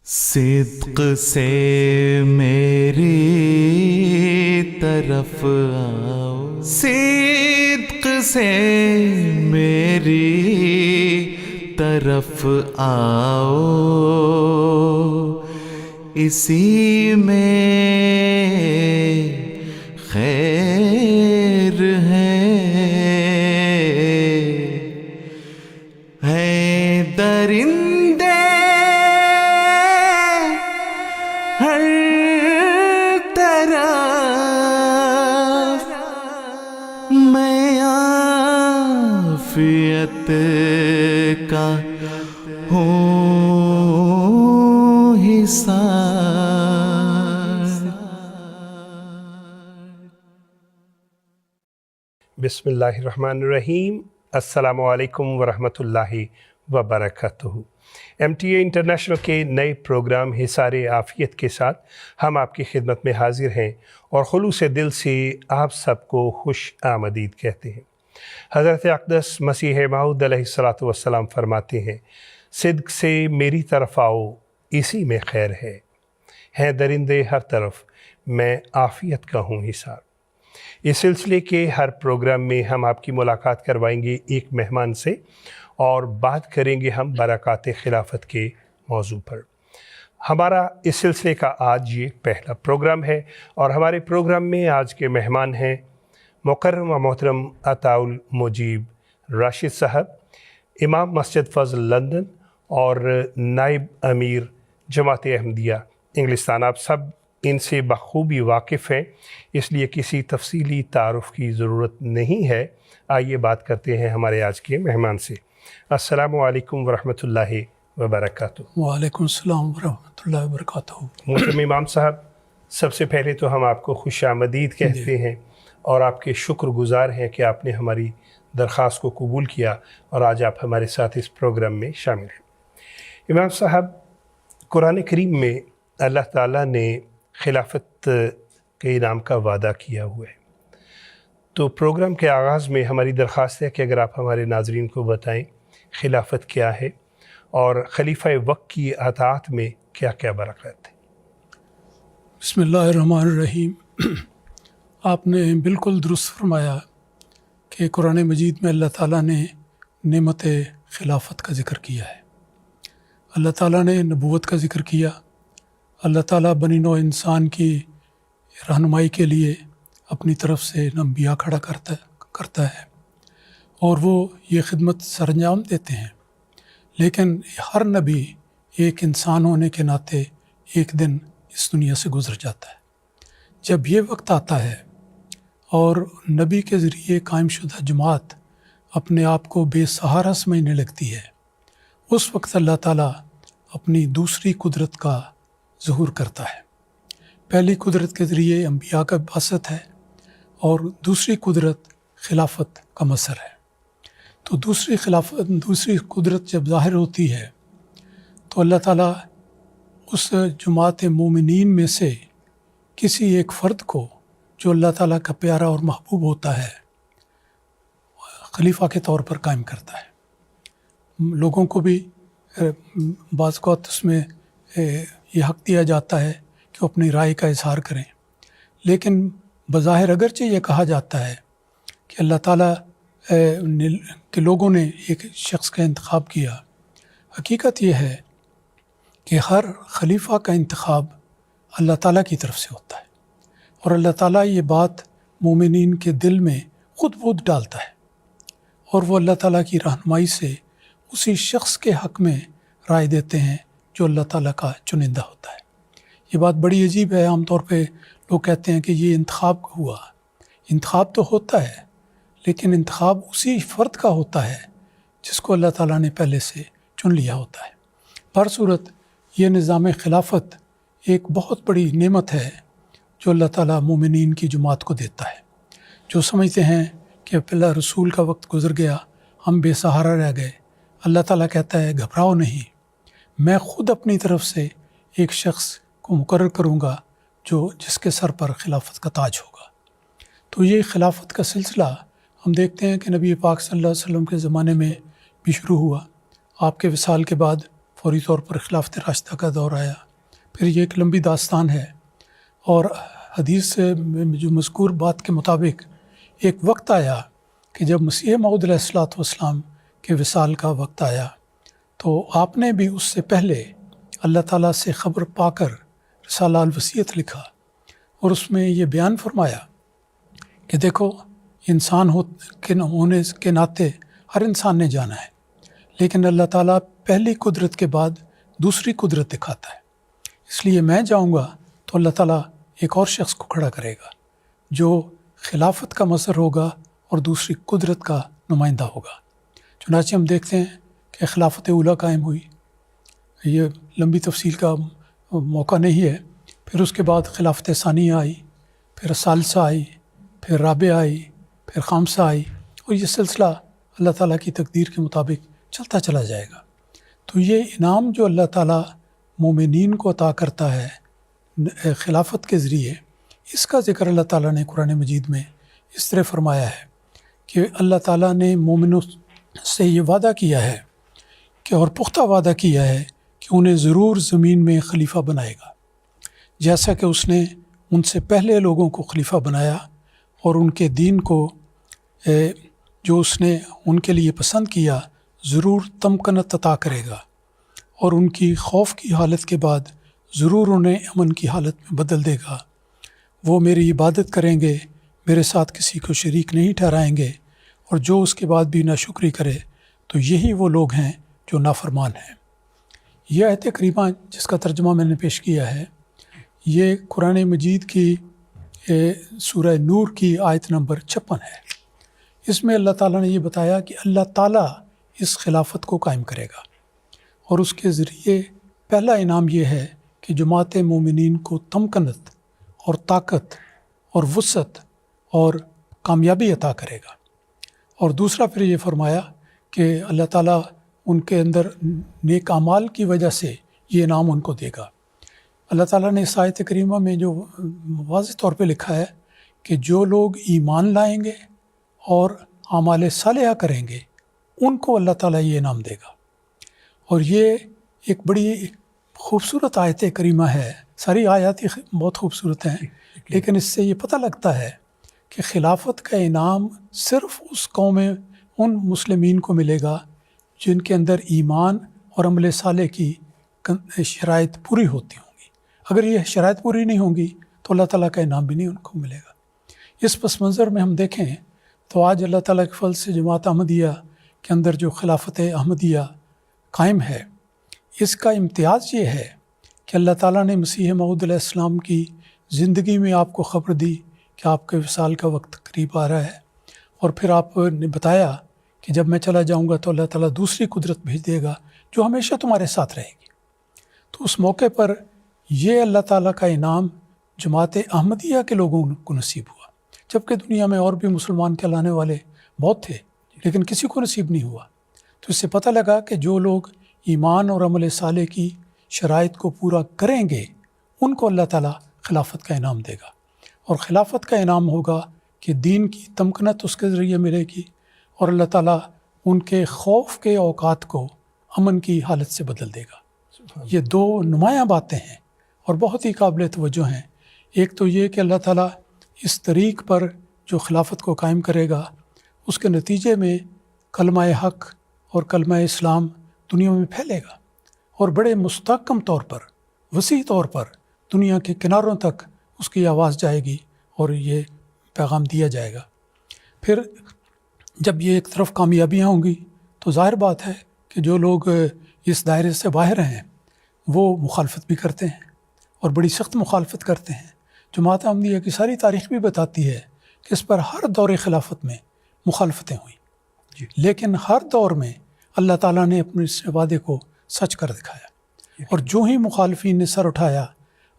صدق سے میری طرف آؤ، صدق سے میری طرف آؤ، اسی میں خیر ہے درندے ہر طرف، میں عافیت کا ہوں حصار۔ بسم اللہ الرحمن الرحیم۔ السلام علیکم ورحمۃ اللہ وبرکاتہ۔ MTA انٹرنیشنل کے نئے پروگرام حصار عافیت کے ساتھ ہم آپ کی خدمت میں حاضر ہیں اور خلوص دل سے آپ سب کو خوش آمدید کہتے ہیں۔ حضرت اقدس مسیح موعود علیہ السلام فرماتے ہیں، صدق سے میری طرف آؤ، اسی میں خیر ہے درندے ہر طرف، میں عافیت کا ہوں حصار۔ اس سلسلے کے ہر پروگرام میں ہم آپ کی ملاقات کروائیں گے ایک مہمان سے اور بات کریں گے ہم برکات خلافت کے موضوع پر۔ ہمارا اس سلسلے کا آج یہ پہلا پروگرام ہے اور ہمارے پروگرام میں آج کے مہمان ہیں مکرم و محترم عطاء المجیب راشد صاحب، امام مسجد فضل لندن اور نائب امیر جماعت احمدیہ انگلستان۔ آپ سب ان سے بخوبی واقف ہیں، اس لیے کسی تفصیلی تعارف کی ضرورت نہیں ہے۔ آئیے بات کرتے ہیں ہمارے آج کے مہمان سے۔ السلام علیکم ورحمۃ اللہ وبرکاتہ۔ وعلیکم السلام ورحمۃ اللہ وبرکاتہ۔ محترم امام صاحب، سب سے پہلے تو ہم آپ کو خوش آمدید کہتے ہیں اور آپ کے شکر گزار ہیں کہ آپ نے ہماری درخواست کو قبول کیا اور آج آپ ہمارے ساتھ اس پروگرام میں شامل ہیں۔ امام صاحب، قرآن کریم میں اللہ تعالیٰ نے خلافت کے انعام کا وعدہ کیا ہوا ہے، تو پروگرام کے آغاز میں ہماری درخواست ہے کہ اگر آپ ہمارے ناظرین کو بتائیں خلافت کیا ہے اور خلیفہ وقت کی اطاعت میں کیا کیا برکات ہے۔ بسم اللہ الرحمن الرحیم۔ آپ نے بالکل درست فرمایا کہ قرآن مجید میں اللہ تعالیٰ نے نعمت خلافت کا ذکر کیا ہے۔ اللہ تعالیٰ نے نبوت کا ذکر کیا۔ اللہ تعالیٰ بنی نوع انسان کی رہنمائی کے لیے اپنی طرف سے انبیاء کھڑا کرتا ہے اور وہ یہ خدمت سر انجام دیتے ہیں، لیکن ہر نبی ایک انسان ہونے کے ناطے ایک دن اس دنیا سے گزر جاتا ہے۔ جب یہ وقت آتا ہے اور نبی کے ذریعے قائم شدہ جماعت اپنے آپ کو بے سہارا سمجھنے لگتی ہے، اس وقت اللہ تعالیٰ اپنی دوسری قدرت کا ظہور کرتا ہے۔ پہلی قدرت کے ذریعے انبیاء کا بعثت ہے اور دوسری قدرت خلافت کا مظہر ہے۔ تو دوسری قدرت جب ظاہر ہوتی ہے تو اللہ تعالیٰ اس جماعت مومنین میں سے کسی ایک فرد کو جو اللہ تعالیٰ کا پیارا اور محبوب ہوتا ہے خلیفہ کے طور پر قائم کرتا ہے۔ لوگوں کو بھی بعض اوقات اس میں یہ حق دیا جاتا ہے کہ وہ اپنی رائے کا اظہار کریں، لیکن بظاہر اگرچہ یہ کہا جاتا ہے کہ اللہ تعالیٰ کے لوگوں نے ایک شخص کا انتخاب کیا، حقیقت یہ ہے کہ ہر خلیفہ کا انتخاب اللہ تعالیٰ کی طرف سے ہوتا ہے اور اللہ تعالیٰ یہ بات مومنین کے دل میں خود بود ڈالتا ہے اور وہ اللہ تعالیٰ کی رہنمائی سے اسی شخص کے حق میں رائے دیتے ہیں جو اللہ تعالیٰ کا چنندہ ہوتا ہے۔ یہ بات بڑی عجیب ہے۔ عام طور پہ لوگ کہتے ہیں کہ یہ انتخاب ہوا، انتخاب تو ہوتا ہے لیکن انتخاب اسی فرد کا ہوتا ہے جس کو اللہ تعالیٰ نے پہلے سے چن لیا ہوتا ہے۔ پر صورت یہ نظام خلافت ایک بہت بڑی نعمت ہے جو اللہ تعالیٰ مومنین کی جماعت کو دیتا ہے، جو سمجھتے ہیں کہ پہلا رسول کا وقت گزر گیا، ہم بے سہارا رہ گئے۔ اللہ تعالیٰ کہتا ہے گھبراؤ نہیں، میں خود اپنی طرف سے ایک شخص کو مقرر کروں گا جس کے سر پر خلافت کا تاج ہوگا۔ تو یہ خلافت کا سلسلہ ہم دیکھتے ہیں کہ نبی پاک صلی اللہ علیہ وسلم کے زمانے میں بھی شروع ہوا، آپ کے وصال کے بعد فوری طور پر خلافت راشدہ کا دور آیا. پھر یہ ایک لمبی داستان ہے، اور حدیث میں جو مذکور بات کے مطابق ایک وقت آیا کہ جب مسیح موعود علیہ الصلوۃ والسلام کے وصال کا وقت آیا تو آپ نے بھی اس سے پہلے اللہ تعالیٰ سے خبر پا کر رسالہ الوصیت لکھا، اور اس میں یہ بیان فرمایا کہ دیکھو انسان ہونے کے ناطے ہر انسان نے جانا ہے، لیکن اللہ تعالیٰ پہلی قدرت کے بعد دوسری قدرت دکھاتا ہے. اس لیے میں جاؤں گا تو اللہ تعالیٰ ایک اور شخص کو کھڑا کرے گا جو خلافت کا مظہر ہوگا اور دوسری قدرت کا نمائندہ ہوگا. چنانچہ ہم دیکھتے ہیں کہ خلافت اولیٰ قائم ہوئی. یہ لمبی تفصیل کا موقع نہیں ہے. پھر اس کے بعد خلافت ثانیہ آئی، پھر ثالثہ آئی، پھر رابعہ آئی، پھر خامسہ آئی، اور یہ سلسلہ اللہ تعالیٰ کی تقدیر کے مطابق چلتا چلا جائے گا. تو یہ انعام جو اللہ تعالیٰ مومنین کو عطا کرتا ہے خلافت کے ذریعے، اس کا ذکر اللہ تعالیٰ نے قرآن مجید میں اس طرح فرمایا ہے کہ اللہ تعالیٰ نے مومنوں سے یہ وعدہ کیا ہے کہ اور پختہ وعدہ کیا ہے کہ انہیں ضرور زمین میں خلیفہ بنائے گا، جیسا کہ اس نے ان سے پہلے لوگوں کو خلیفہ بنایا، اور ان کے دین کو جو اس نے ان کے لیے پسند کیا ضرور تمکنت عطا کرے گا، اور ان کی خوف کی حالت کے بعد ضرور انہیں امن کی حالت میں بدل دے گا. وہ میری عبادت کریں گے، میرے ساتھ کسی کو شریک نہیں ٹھہرائیں گے، اور جو اس کے بعد بھی ناشکری کرے تو یہی وہ لوگ ہیں جو نافرمان ہیں. یہ آیت کریمہ جس کا ترجمہ میں نے پیش کیا ہے، یہ قرآن مجید کی سورہ نور کی آیت نمبر 56 ہے. اس میں اللہ تعالیٰ نے یہ بتایا کہ اللہ تعالیٰ اس خلافت کو قائم کرے گا، اور اس کے ذریعے پہلا انعام یہ ہے کہ جماعت مومنین کو تمکنت اور طاقت اور وسعت اور کامیابی عطا کرے گا. اور دوسرا پھر یہ فرمایا کہ اللہ تعالیٰ ان کے اندر نیک اعمال کی وجہ سے یہ انعام ان کو دے گا. اللہ تعالیٰ نے اس آیت کریمہ میں جو واضح طور پہ لکھا ہے کہ جو لوگ ایمان لائیں گے اور اعمال صالحہ کریں گے ان کو اللہ تعالیٰ یہ انعام دے گا. اور یہ ایک بڑی خوبصورت آیت کریمہ ہے. ساری آیات بہت خوبصورت ہیں، لیکن اس سے یہ پتہ لگتا ہے کہ خلافت کا انعام صرف اس قوم ان مسلمین کو ملے گا جن کے اندر ایمان اور عمل صالح کی شرائط پوری ہوتی ہوں گی. اگر یہ شرائط پوری نہیں ہوں گی تو اللہ تعالیٰ کا انعام بھی نہیں ان کو ملے گا. اس پس منظر میں ہم دیکھیں تو آج اللہ تعالیٰ کے فضل سے جماعت احمدیہ کے اندر جو خلافت احمدیہ قائم ہے، اس کا امتیاز یہ ہے کہ اللہ تعالیٰ نے مسیح موعود علیہ السلام کی زندگی میں آپ کو خبر دی کہ آپ کے وصال کا وقت قریب آ رہا ہے، اور پھر آپ نے بتایا کہ جب میں چلا جاؤں گا تو اللہ تعالیٰ دوسری قدرت بھیج دے گا جو ہمیشہ تمہارے ساتھ رہے گی. تو اس موقع پر یہ اللہ تعالیٰ کا انعام جماعت احمدیہ کے لوگوں کو نصیب ہوا، جبکہ دنیا میں اور بھی مسلمان کہلانے والے بہت تھے لیکن کسی کو نصیب نہیں ہوا. تو اس سے پتہ لگا کہ جو لوگ ایمان اور عمل صالح کی شرائط کو پورا کریں گے ان کو اللہ تعالیٰ خلافت کا انعام دے گا، اور خلافت کا انعام ہوگا کہ دین کی تمکنت اس کے ذریعے ملے گی، اور اللہ تعالیٰ ان کے خوف کے اوقات کو امن کی حالت سے بدل دے گا. یہ دو نمایاں باتیں ہیں اور بہت ہی قابل توجہ ہیں. ایک تو یہ کہ اللہ تعالیٰ اس طریق پر جو خلافت کو قائم کرے گا اس کے نتیجے میں کلمہ حق اور کلمہ اسلام دنیا میں پھیلے گا، اور بڑے مستحکم طور پر، وسیع طور پر دنیا کے کناروں تک اس کی آواز جائے گی اور یہ پیغام دیا جائے گا. پھر جب یہ ایک طرف کامیابیاں ہوں گی تو ظاہر بات ہے کہ جو لوگ اس دائرے سے باہر ہیں وہ مخالفت بھی کرتے ہیں اور بڑی سخت مخالفت کرتے ہیں. جماعت احمدیہ کی ساری تاریخ بھی بتاتی ہے کہ اس پر ہر دور خلافت میں مخالفتیں ہوئیں، لیکن ہر دور میں اللہ تعالیٰ نے اپنے اس وعدے کو سچ کر دکھایا، اور جو ہی مخالفین نے سر اٹھایا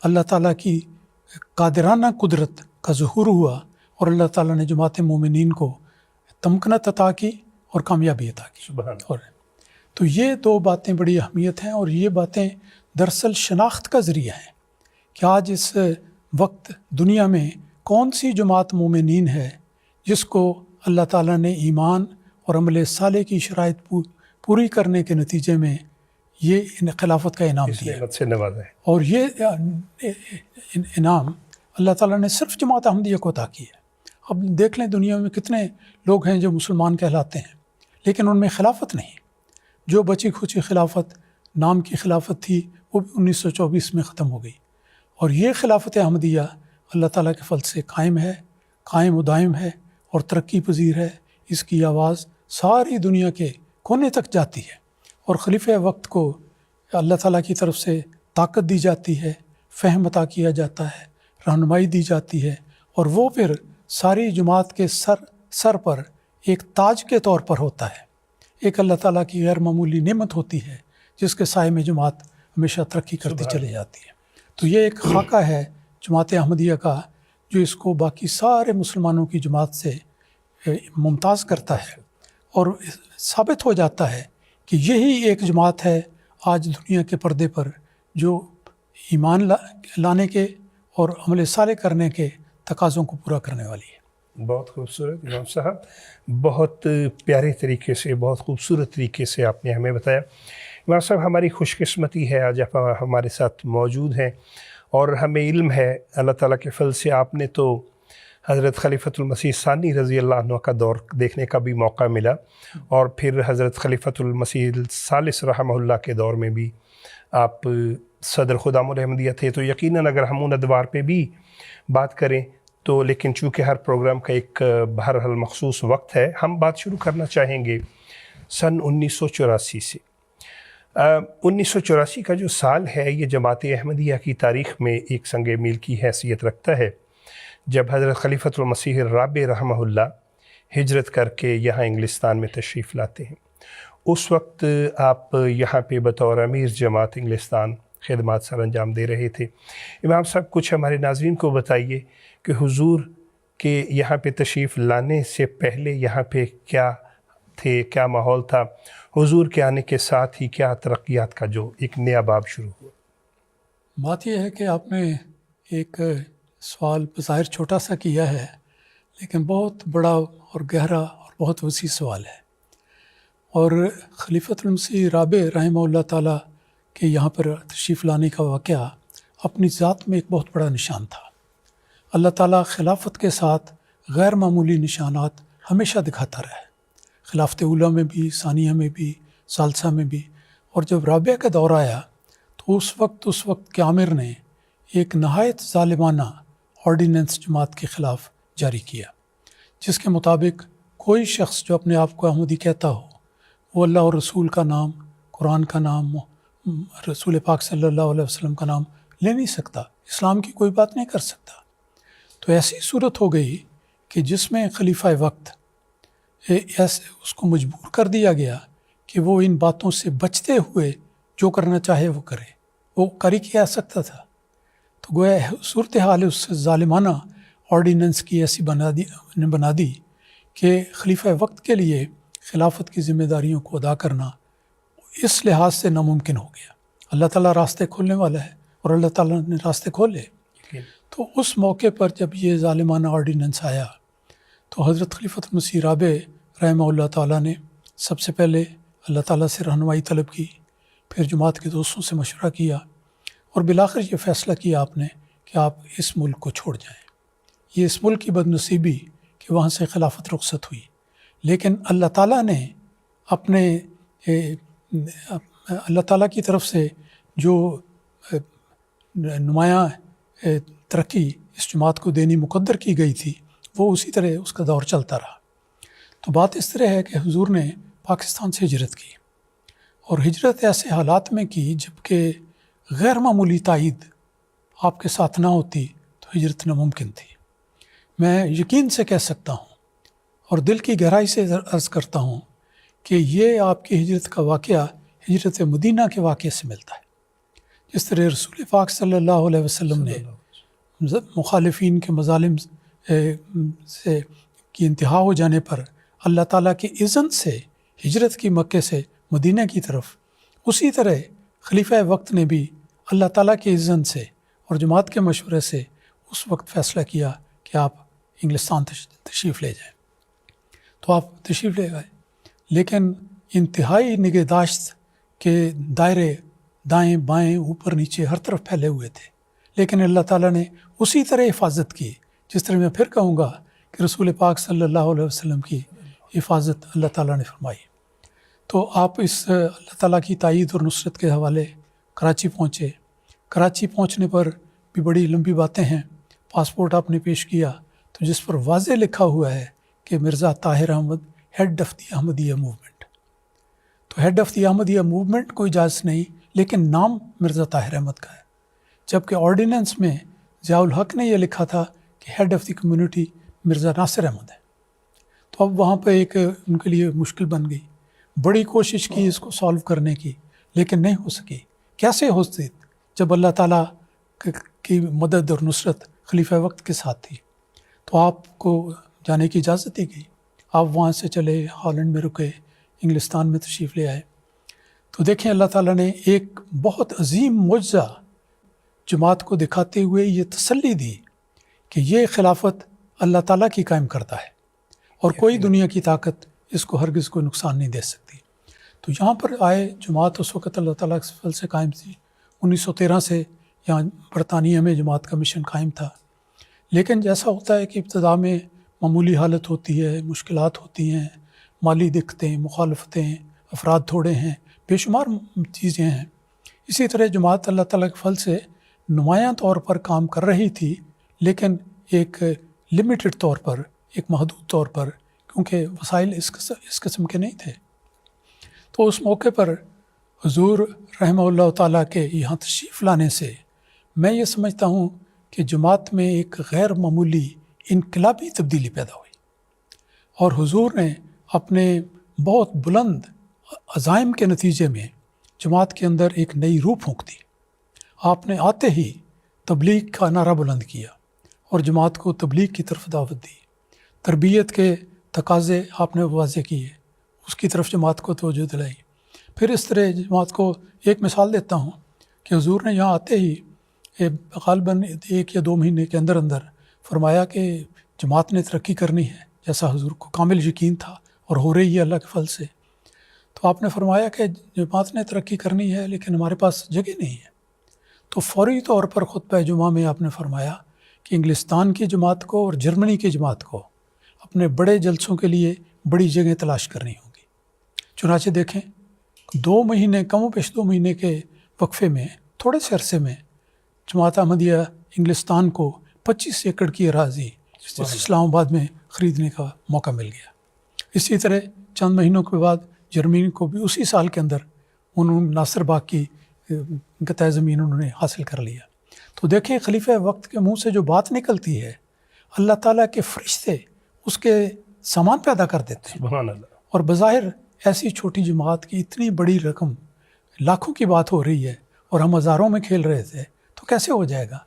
اللہ تعالیٰ کی قادرانہ قدرت کا ظہور ہوا، اور اللہ تعالیٰ نے جماعت مومنین کو تمکنت عطا کی اور کامیابی عطا کی. اور تو یہ دو باتیں بڑی اہمیت ہیں، اور یہ باتیں دراصل شناخت کا ذریعہ ہیں کہ آج اس وقت دنیا میں کون سی جماعت مومنین ہے جس کو اللہ تعالیٰ نے ایمان اور عمل صالح کی شرائط پوری کرنے کے نتیجے میں یہ خلافت کا انعام اس دیا نعمت سے نوازا ہے. اور یہ انعام اللہ تعالیٰ نے صرف جماعت احمدیہ کو عطا کی ہے. اب دیکھ لیں دنیا میں کتنے لوگ ہیں جو مسلمان کہلاتے ہیں لیکن ان میں خلافت نہیں. جو بچی کھچی خلافت نام کی خلافت تھی وہ بھی 1924 میں ختم ہو گئی. اور یہ خلافت احمدیہ اللہ تعالیٰ کے فضل سے قائم ہے، قائم و دائم ہے اور ترقی پذیر ہے. اس کی آواز ساری دنیا کے کونے تک جاتی ہے اور خلیفہ وقت کو اللہ تعالیٰ کی طرف سے طاقت دی جاتی ہے، فہم عطا کیا جاتا ہے، رہنمائی دی جاتی ہے اور وہ پھر ساری جماعت کے سر پر ایک تاج کے طور پر ہوتا ہے. ایک اللہ تعالیٰ کی غیر معمولی نعمت ہوتی ہے جس کے سائے میں جماعت ہمیشہ ترقی کرتی چلی جاتی ہے. تو یہ ایک خاکہ ہے جماعت احمدیہ کا جو اس کو باقی سارے مسلمانوں کی جماعت سے ممتاز کرتا ہے اور ثابت ہو جاتا ہے کہ یہی ایک جماعت ہے آج دنیا کے پردے پر جو ایمان لانے کے اور عمل صالح کرنے کے تقاضوں کو پورا کرنے والی ہے. بہت خوبصورت امام صاحب، بہت پیارے طریقے سے، بہت خوبصورت طریقے سے آپ نے ہمیں بتایا. امام صاحب، ہماری خوش قسمتی ہے آج آپ ہمارے ساتھ موجود ہیں اور ہمیں علم ہے اللہ تعالیٰ کے فضل سے آپ نے تو حضرت خلیفۃ المسیح ثانی رضی اللہ عنہ کا دور دیکھنے کا بھی موقع ملا اور پھر حضرت خلیفۃ المسیح الثالث رحمہ اللہ کے دور میں بھی آپ صدر خدام الاحمدیہ تھے. تو یقیناً اگر ہم ان ادوار پہ بھی بات کریں تو لیکن چونکہ ہر پروگرام کا ایک بہرحال مخصوص وقت ہے، ہم بات شروع کرنا چاہیں گے سن 1984 سے. 1984 کا جو سال ہے یہ جماعت احمدیہ کی تاریخ میں ایک سنگ میل کی حیثیت رکھتا ہے جب حضرت خلیفۃ المسیح الرابع رحمہ اللہ ہجرت کر کے یہاں انگلستان میں تشریف لاتے ہیں. اس وقت آپ یہاں پہ بطور امیر جماعت انگلستان خدمات سر انجام دے رہے تھے. امام صاحب، کچھ ہمارے ناظرین کو بتائیے کہ حضور کے یہاں پہ تشریف لانے سے پہلے یہاں پہ کیا تھے، کیا ماحول تھا، حضور کے آنے کے ساتھ ہی کیا ترقیات کا جو ایک نیا باب شروع ہوا. بات یہ ہے کہ آپ نے ایک سوال بظاہر چھوٹا سا کیا ہے لیکن بہت بڑا اور گہرا اور بہت وسیع سوال ہے. اور خلیفۃ المسیح رابع رحمہ اللہ تعالیٰ کے یہاں پر تشریف لانے کا واقعہ اپنی ذات میں ایک بہت بڑا نشان تھا. اللہ تعالیٰ خلافت کے ساتھ غیر معمولی نشانات ہمیشہ دکھاتا رہا ہے، خلافت اولیٰ میں بھی، ثانیہ میں بھی، ثالثہ میں بھی. اور جب رابعہ کا دور آیا تو اس وقت کامر نے ایک نہایت ظالمانہ آرڈیننس جماعت کے خلاف جاری کیا جس کے مطابق کوئی شخص جو اپنے آپ کو احمدی کہتا ہو وہ اللہ اور رسول کا نام، قرآن کا نام، رسول پاک صلی اللہ علیہ وسلم کا نام لے نہیں سکتا، اسلام کی کوئی بات نہیں کر سکتا. تو ایسی صورت ہو گئی کہ جس میں خلیفہ وقت اس کو مجبور کر دیا گیا کہ وہ ان باتوں سے بچتے ہوئے جو کرنا چاہے وہ کرے. وہ کر ہی کیا سکتا تھا. تو گویا صورتحال اس ظالمانہ آرڈیننس کی ایسی بنا دی کہ خلیفہ وقت کے لیے خلافت کی ذمہ داریوں کو ادا کرنا اس لحاظ سے ناممکن ہو گیا. اللہ تعالیٰ راستے کھولنے والا ہے اور اللہ تعالیٰ نے راستے کھولے. تو اس موقع پر جب یہ ظالمانہ آرڈیننس آیا تو حضرت خلیفۃ المسیح رابع رحمہ اللہ تعالیٰ نے سب سے پہلے اللہ تعالیٰ سے رہنمائی طلب کی، پھر جماعت کے دوستوں سے مشورہ کیا اور بالآخر یہ فیصلہ کیا آپ نے کہ آپ اس ملک کو چھوڑ جائیں. یہ اس ملک کی بدنصیبی کہ وہاں سے خلافت رخصت ہوئی، لیکن اللہ تعالیٰ نے اللہ تعالیٰ کی طرف سے جو نمایاں ترقی اس جماعت کو دینی مقدر کی گئی تھی وہ اسی طرح اس کا دور چلتا رہا. تو بات اس طرح ہے کہ حضور نے پاکستان سے ہجرت کی اور ہجرت ایسے حالات میں کی جب کہ غیر معمولی تائید آپ کے ساتھ نہ ہوتی تو ہجرت ناممکن تھی. میں یقین سے کہہ سکتا ہوں اور دل کی گہرائی سے عرض کرتا ہوں کہ یہ آپ کی ہجرت کا واقعہ ہجرت مدینہ کے واقعے سے ملتا ہے. جس طرح رسول پاک صلی اللہ علیہ وسلم نے مخالفین کے مظالم سے کی انتہا ہو جانے پر اللہ تعالیٰ کی اذن سے ہجرت کی مکے سے مدینہ کی طرف، اسی طرح خلیفہ وقت نے بھی اللہ تعالیٰ کی اذن سے اور جماعت کے مشورے سے اس وقت فیصلہ کیا کہ آپ انگلستان تشریف لے جائیں. تو آپ تشریف لے گئے، لیکن انتہائی نگہداشت کے دائرے دائیں بائیں اوپر نیچے ہر طرف پھیلے ہوئے تھے، لیکن اللہ تعالیٰ نے اسی طرح حفاظت کی جس طرح میں پھر کہوں گا کہ رسول پاک صلی اللہ علیہ وسلم کی حفاظت اللہ تعالیٰ نے فرمائی۔ تو آپ اس اللہ تعالیٰ کی تائید اور نصرت کے حوالے کراچی پہنچے۔ کراچی پہنچنے پر بھی بڑی لمبی باتیں ہیں۔ پاسپورٹ آپ نے پیش کیا تو جس پر واضح لکھا ہوا ہے کہ Mirza Tahir Ahmad head of the Ahmadiyya movement, تو head of the Ahmadiyya movement کوئی اجازت نہیں، لیکن نام مرزا طاہر احمد کا ہے، جبکہ آرڈیننس میں ضیاء الحق نے یہ لکھا تھا کہ head of the community Mirza Nasir Ahmad ہے۔ تو اب وہاں پہ ایک ان کے لیے مشکل بن گئی، بڑی کوشش کی اس کو سالو کرنے کی، لیکن نہیں ہو سکی۔ کیسے ہو سکتی جب اللہ تعالیٰ کی مدد اور نصرت خلیفہ وقت کے ساتھ تھی؟ تو آپ کو جانے کی اجازت دی گئی، آپ وہاں سے چلے، ہالینڈ میں رکے، انگلستان میں تشریف لے آئے۔ تو دیکھیں اللہ تعالیٰ نے ایک بہت عظیم معجزہ جماعت کو دکھاتے ہوئے یہ تسلی دی کہ یہ خلافت اللہ تعالیٰ کی قائم کرتا ہے اور کوئی دنیا کی طاقت اس کو ہرگز کوئی نقصان نہیں دے سکتی۔ تو یہاں پر آئے، جماعت اس وقت اللہ تعالیٰ کے فضل سے قائم تھی۔ 1913 سے یہاں برطانیہ میں جماعت کا مشن قائم تھا، لیکن جیسا ہوتا ہے کہ ابتدا میں معمولی حالت ہوتی ہے، مشکلات ہوتی ہیں، مالی دقتیں، مخالفتیں، افراد تھوڑے ہیں، بے شمار چیزیں ہیں۔ اسی طرح جماعت اللہ تعالیٰ کے فضل سے نمایاں طور پر کام کر رہی تھی، لیکن ایک لمیٹڈ طور پر، ایک محدود طور پر، کیونکہ وسائل اس قسم کے نہیں تھے۔ تو اس موقع پر حضور رحمہ اللہ تعالیٰ کے یہاں تشریف لانے سے میں یہ سمجھتا ہوں کہ جماعت میں ایک غیر معمولی انقلابی تبدیلی پیدا ہوئی، اور حضور نے اپنے بہت بلند عزائم کے نتیجے میں جماعت کے اندر ایک نئی روح پھونک دی۔ آپ نے آتے ہی تبلیغ کا نعرہ بلند کیا اور جماعت کو تبلیغ کی طرف دعوت دی، تربیت کے تقاضے آپ نے واضح کیے، اس کی طرف جماعت کو توجہ دلائی۔ پھر اس طرح جماعت کو ایک مثال دیتا ہوں کہ حضور نے یہاں آتے ہی غالباً 1 یا 2 مہینے کے اندر فرمایا کہ جماعت نے ترقی کرنی ہے، جیسا حضور کو کامل یقین تھا اور ہو رہی ہے اللہ کے فضل سے۔ تو آپ نے فرمایا کہ جماعت نے ترقی کرنی ہے لیکن ہمارے پاس جگہ نہیں ہے۔ تو فوری طور پر خطبہ جمعہ میں آپ نے فرمایا کہ انگلستان کی جماعت کو اور جرمنی کی جماعت کو اپنے بڑے جلسوں کے لیے بڑی جگہ تلاش کرنی ہوگی۔ چنانچہ دیکھیں 2 مہینے، کم و بیش 2 مہینے کے وقفے میں، تھوڑے سے عرصے میں جماعت احمدیہ انگلستان کو 25 ایکڑ کی اراضی اسلام آباد میں خریدنے کا موقع مل گیا۔ اسی طرح چند مہینوں کے بعد جرمنی کو بھی اسی سال کے اندر انہوں نے ناصر باغ کی قطع زمین انہوں نے حاصل کر لیا۔ تو دیکھیں خلیفہ وقت کے منہ سے جو بات نکلتی ہے، اللہ تعالیٰ کے فرشتے اس کے سامان پیدا کر دیتے ہیں۔ سبحان اللہ۔ اور بظاہر ایسی چھوٹی جماعت کی اتنی بڑی رقم، لاکھوں کی بات ہو رہی ہے اور ہم ہزاروں میں کھیل رہے تھے، تو کیسے ہو جائے گا؟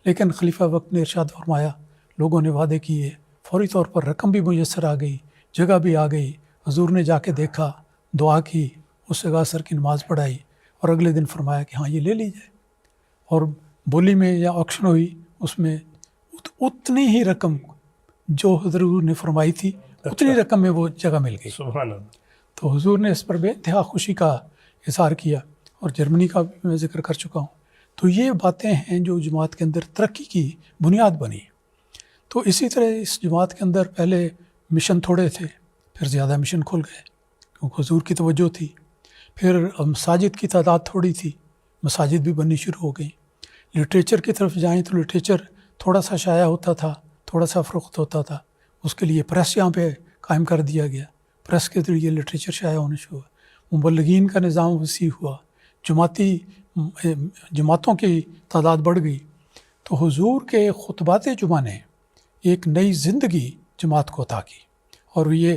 لیکن خلیفہ وقت نے ارشاد فرمایا، لوگوں نے وعدے کیے، فوری طور پر رقم بھی میسر آ گئی، جگہ بھی آ گئی۔ حضور نے جا کے دیکھا، دعا کی، اس جگہ اثر کی نماز پڑھائی اور اگلے دن فرمایا کہ ہاں یہ لے لی جائے۔ اور بولی میں یا آکشن ہوئی، اس میں اتنی ہی رقم جو حضور نے فرمائی تھی، اتنی رقم میں وہ جگہ مل گئی۔ سبحان اللہ۔ تو حضور نے اس پر بے انتہا خوشی کا اظہار کیا، اور جرمنی کا بھی میں ذکر کر چکا ہوں۔ تو یہ باتیں ہیں جو جماعت کے اندر ترقی کی بنیاد بنی۔ تو اسی طرح اس جماعت کے اندر پہلے مشن تھوڑے تھے، پھر زیادہ مشن کھل گئے کیونکہ حضور کی توجہ تھی۔ پھر مساجد کی تعداد تھوڑی تھی، مساجد بھی بننی شروع ہو گئی۔ لٹریچر کی طرف جائیں تو لٹریچر تھوڑا سا شائع ہوتا تھا، تھوڑا سا فروخت ہوتا تھا، اس کے لیے پریس یہاں پہ قائم کر دیا گیا، پریس کے ذریعے لٹریچر شائع ہونے شروع ہوا، مبلغین کا نظام وسیع ہوا، جماعتوں کی تعداد بڑھ گئی۔ تو حضور کے خطبات جمعہ نے ایک نئی زندگی جماعت کو عطا کی، اور یہ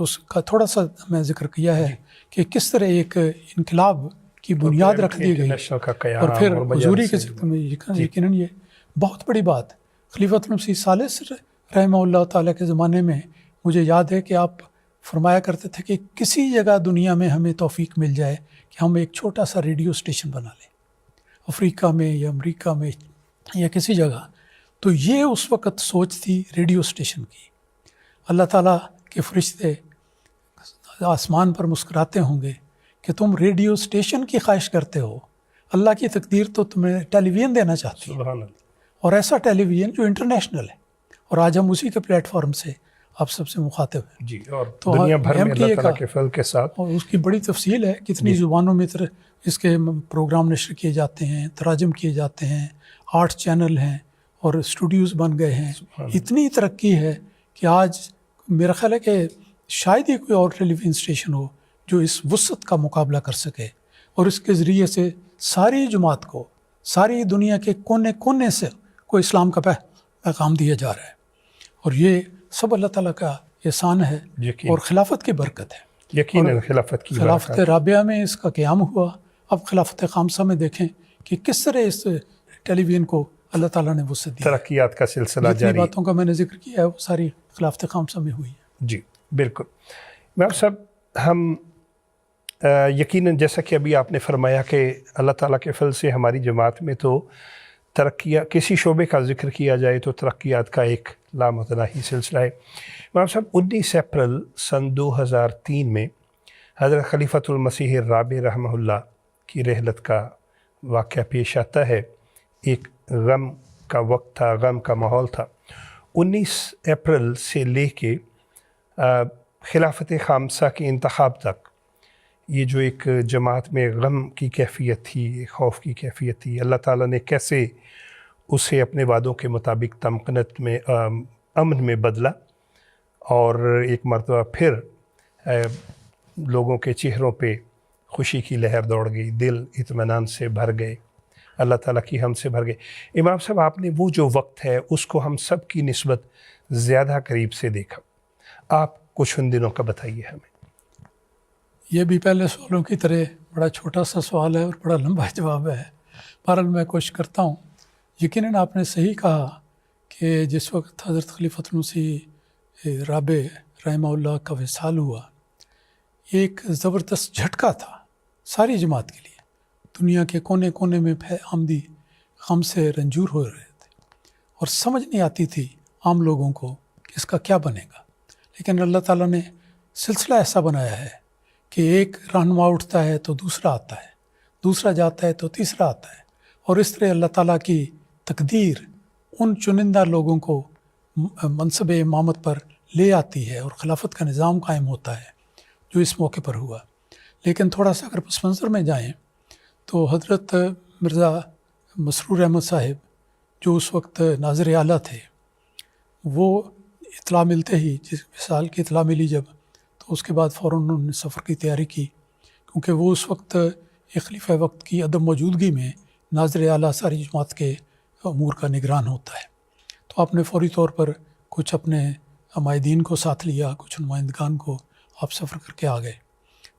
اس کا تھوڑا سا میں ذکر کیا ہے کہ کس طرح ایک انقلاب کی بنیاد رکھ دی گئی، اور پھر حضوری کے ذکر میں یقیناً یہ بہت بڑی بات۔ خلیفۃ المسیح ثالث رحمہ اللہ تعالیٰ کے زمانے میں مجھے یاد ہے کہ آپ فرمایا کرتے تھے کہ کسی جگہ دنیا میں ہمیں توفیق مل جائے کہ ہم ایک چھوٹا سا ریڈیو اسٹیشن بنا لیں، افریقہ میں یا امریکہ میں یا کسی جگہ، تو یہ اس وقت سوچ تھی ریڈیو اسٹیشن کی۔ اللہ تعالیٰ کے فرشتے آسمان پر مسکراتے ہوں گے کہ کہ تم ریڈیو اسٹیشن کی خواہش کرتے ہو، اللہ کی تقدیر تو تمہیں ٹیلی ویژن دینا چاہتی ہے، سبحان اللہ. اور ایسا ٹیلی ویژن جو انٹرنیشنل ہے، اور آج ہم اسی کے پلیٹ فارم سے آپ سب سے مخاطب ہیں. جی، اور تو دنیا بھر میں MTA اللہ تعالیٰ کا- کے فضل کے ساتھ اور اس کی بڑی تفصیل ہے، کتنی زبانوں میں اس کے پروگرام نشر کیے جاتے ہیں، تراجم کیے جاتے ہیں، 8 چینل ہیں اور اسٹوڈیوز بن گئے ہیں. اتنی ترقی ہے کہ آج میرا خیال ہے کہ شاید ہی کوئی اور ٹیلی ویژن اسٹیشن ہو جو اس وسعت کا مقابلہ کر سکے، اور اس کے ذریعے سے ساری جماعت کو، ساری دنیا کے کونے کونے سے کو اسلام کا پیغام دیا جا رہا ہے. اور یہ سب اللہ تعالیٰ کا احسان ہے یقین اور خلافت کی برکت ہے. یقیناً خلافت کی خلافت برکات. رابعہ میں اس کا قیام ہوا. اب خلافت خامسہ میں دیکھیں کہ کس طرح اس ٹیلی ویژن کو اللہ تعالیٰ نے وسعت دی. ترقیات کا سلسلہ جتنی جاری. باتوں کا میں نے ذکر کیا ہے وہ ساری خلافت خامسہ میں ہوئی ہے. جی بالکل. امام صاحب، ہم یقیناً جیسا کہ ابھی آپ نے فرمایا کہ اللہ تعالیٰ کے فضل سے ہماری جماعت میں تو ترقیات، کسی شعبے کا ذکر کیا جائے تو ترقیات کا ایک لامتناہی سلسلہ ہے. امام صاحب، 19 اپریل سن 2003 میں حضرت خلیفۃ المسیح الرابع رحمہ اللہ کی رحلت کا واقعہ پیش آتا ہے. ایک غم کا وقت تھا، غم کا ماحول تھا. 19 اپریل سے لے کے خلافت خامسہ کے انتخاب تک یہ جو ایک جماعت میں غم کی کیفیت تھی، خوف کی کیفیت تھی، اللہ تعالیٰ نے کیسے اسے اپنے وعدوں کے مطابق تمکنت میں، امن میں بدلا، اور ایک مرتبہ پھر لوگوں کے چہروں پہ خوشی کی لہر دوڑ گئی، دل اطمینان سے بھر گئے، اللہ تعالیٰ کی ہم سے بھر گئے. امام صاحب، آپ نے وہ جو وقت ہے اس کو ہم سب کی نسبت زیادہ قریب سے دیکھا. آپ کچھ ان دنوں کا بتائیے ہمیں. یہ بھی پہلے سوالوں کی طرح بڑا چھوٹا سا سوال ہے اور بڑا لمبا جواب ہے. بہرحال میں کوشش کرتا ہوں. یقیناً آپ نے صحیح کہا کہ جس وقت حضرت خلیفۃ المسیح رابع رحمہ اللہ کا وصال ہوا، یہ ایک زبردست جھٹکا تھا ساری جماعت کے لیے. دنیا کے کونے کونے میں آمدی غم سے رنجور ہو رہے تھے اور سمجھ نہیں آتی تھی عام لوگوں کو کہ اس کا کیا بنے گا. لیکن اللہ تعالیٰ نے سلسلہ ایسا بنایا ہے کہ ایک رہنما اٹھتا ہے تو دوسرا آتا ہے، دوسرا جاتا ہے تو تیسرا آتا ہے، اور اس طرح اللہ تعالیٰ کی تقدیر ان چنندہ لوگوں کو منصب امامت پر لے آتی ہے اور خلافت کا نظام قائم ہوتا ہے جو اس موقع پر ہوا. لیکن تھوڑا سا اگر پس منظر میں جائیں تو حضرت مرزا مسرور احمد صاحب جو اس وقت ناظر اعلیٰ تھے، وہ اطلاع ملتے ہی، جس وصال کی اطلاع ملی جب، تو اس کے بعد فوراً انہوں نے سفر کی تیاری کی، کیونکہ وہ اس وقت ایک خلیفہ وقت کی عدم موجودگی میں ناظر اعلیٰ ساری جماعت کے امور کا نگران ہوتا ہے. تو آپ نے فوری طور پر کچھ اپنے عمائدین کو ساتھ لیا، کچھ نمائندگان کو آپ سفر کر کے آ گئے.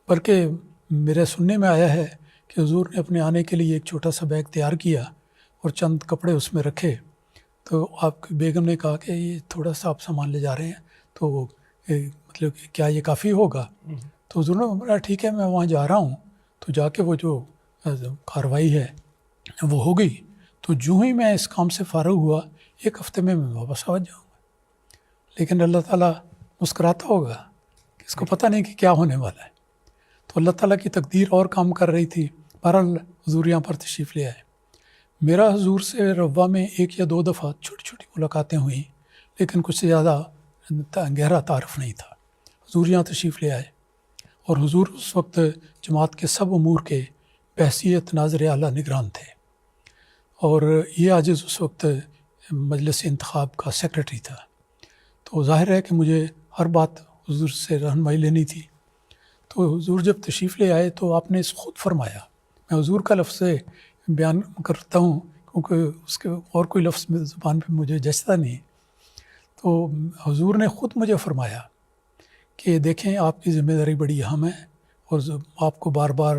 بلکہ میرے سننے میں آیا ہے کہ حضور نے اپنے آنے کے لیے ایک چھوٹا سا بیگ تیار کیا اور چند کپڑے اس میں رکھے. تو آپ کی بیگم نے کہا کہ یہ تھوڑا سا آپ سامان لے جا رہے ہیں، تو مطلب کیا یہ کافی ہوگا؟ تو حضور نے بولا ٹھیک ہے، میں وہاں جا رہا ہوں. تو جا کے وہ جو کارروائی ہے وہ ہو گئی. تو جو ہی میں اس کام سے فارغ ہوا، 1 ہفتے میں واپس آ جاؤں گا. لیکن اللہ تعالیٰ مسکراتا ہوگا کہ اس کو پتہ نہیں کہ کیا ہونے والا ہے. تو اللہ تعالیٰ کی تقدیر اور کام کر رہی تھی. بہرحال حضور یہاں پر تشریف لے آئے. میرا حضور سے روا میں 1 یا 2 دفعہ چھوٹی چھوٹی ملاقاتیں ہوئیں، لیکن کچھ زیادہ گہرا تعارف نہیں تھا. حضور یہاں تشریف لے آئے اور حضور اس وقت جماعت کے سب امور کے بحیثیت ناظر اعلیٰ نگران تھے، اور یہ عاجز اس وقت مجلس انتخاب کا سیکرٹری تھا. تو ظاہر ہے کہ مجھے ہر بات حضور سے رہنمائی لینی تھی. تو حضور جب تشریف لے آئے تو آپ نے خود فرمایا، میں حضور کا لفظ بیان کرتا ہوں کیونکہ اس کے اور کوئی لفظ زبان پہ مجھے جچتا نہیں. تو حضور نے خود مجھے فرمایا کہ دیکھیں آپ کی ذمہ داری بڑی اہم ہے اور آپ کو بار بار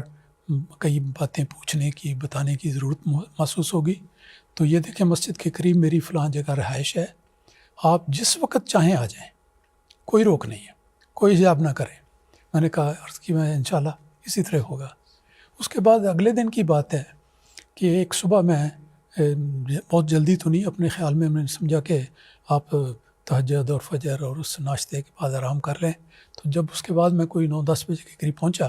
کئی باتیں پوچھنے کی، بتانے کی ضرورت محسوس ہوگی. تو یہ دیکھیں مسجد کے قریب میری فلاں جگہ رہائش ہے، آپ جس وقت چاہیں آ جائیں، کوئی روک نہیں ہے، کوئی حجاب نہ کریں. میں نے کہا عرض کی میں انشاءاللہ اسی طرح ہوگا. اس کے بعد اگلے دن کی بات ہے کہ ایک صبح میں بہت جلدی تو نہیں، اپنے خیال میں نے سمجھا کہ آپ تہجد اور فجر اور اس ناشتے کے بعد آرام کر لیں. تو جب اس کے بعد میں کوئی 9-10 بجے کے قریب پہنچا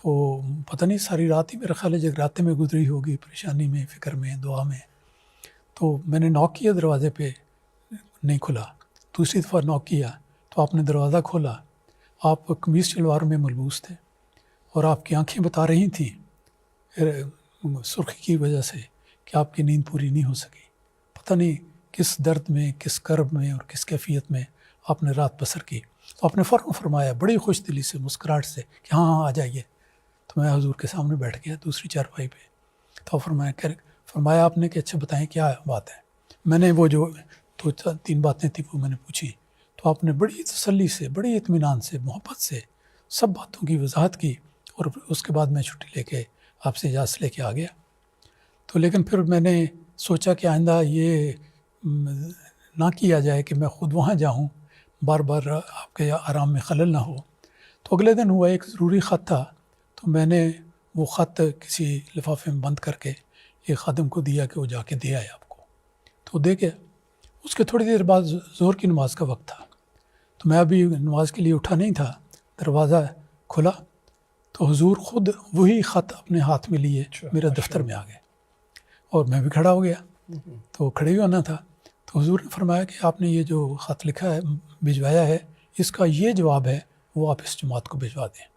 تو پتہ نہیں ساری رات ہی میرا خیال ہے جگراتے میں گزری ہوگی، پریشانی میں، فکر میں، دعا میں. تو میں نے نوک کیا، دروازے پہ نہیں کھلا. دوسری دفعہ نوک کیا تو آپ نے دروازہ کھولا. آپ قمیص شلوار میں ملبوس تھے اور آپ کی آنکھیں بتا رہی تھیں سرخی کی وجہ سے کہ آپ کی نیند پوری نہیں ہو سکی. پتہ نہیں کس درد میں، کس کرب میں اور کس کیفیت میں آپ نے رات بسر کی. تو آپ نے فوراً فرمایا بڑی خوش دلی سے، مسکراہٹ سے کہ ہاں ہاں آ جائیے. تو میں حضور کے سامنے بیٹھ گیا دوسری چارپائی پہ. تو فرمایا آپ نے کہ اچھا بتائیں کیا بات ہے. میں نے وہ جو 2-3 باتیں تھیں وہ میں نے پوچھی. تو آپ نے بڑی تسلی سے، بڑی اطمینان سے، محبت سے سب باتوں کی وضاحت کی. اور اس کے بعد میں چھٹی لے کے آپ سے اجازت لے کے آ گیا. تو لیکن پھر میں نے سوچا کہ آئندہ یہ نہ کیا جائے کہ میں خود وہاں جاؤں، بار بار آپ کے آرام میں خلل نہ ہو. تو اگلے دن ہوا ایک ضروری خط تھا، تو میں نے وہ خط کسی لفافے میں بند کر کے ایک خادم کو دیا کہ وہ جا کے دے آئے آپ کو. تو دے کے اس کے تھوڑی دیر بعد ظہر کی نماز کا وقت تھا. تو میں ابھی نماز کے لیے اٹھا نہیں تھا، دروازہ کھلا تو حضور خود وہی خط اپنے ہاتھ میں لیے میرے دفتر میں آ گئے. اور میں بھی کھڑا ہو گیا، تو کھڑے ہی ہونا تھا. تو حضور نے فرمایا کہ آپ نے یہ جو خط لکھا ہے، بھجوایا ہے، اس کا یہ جواب ہے، وہ آپ اس جماعت کو بھجوا دیں.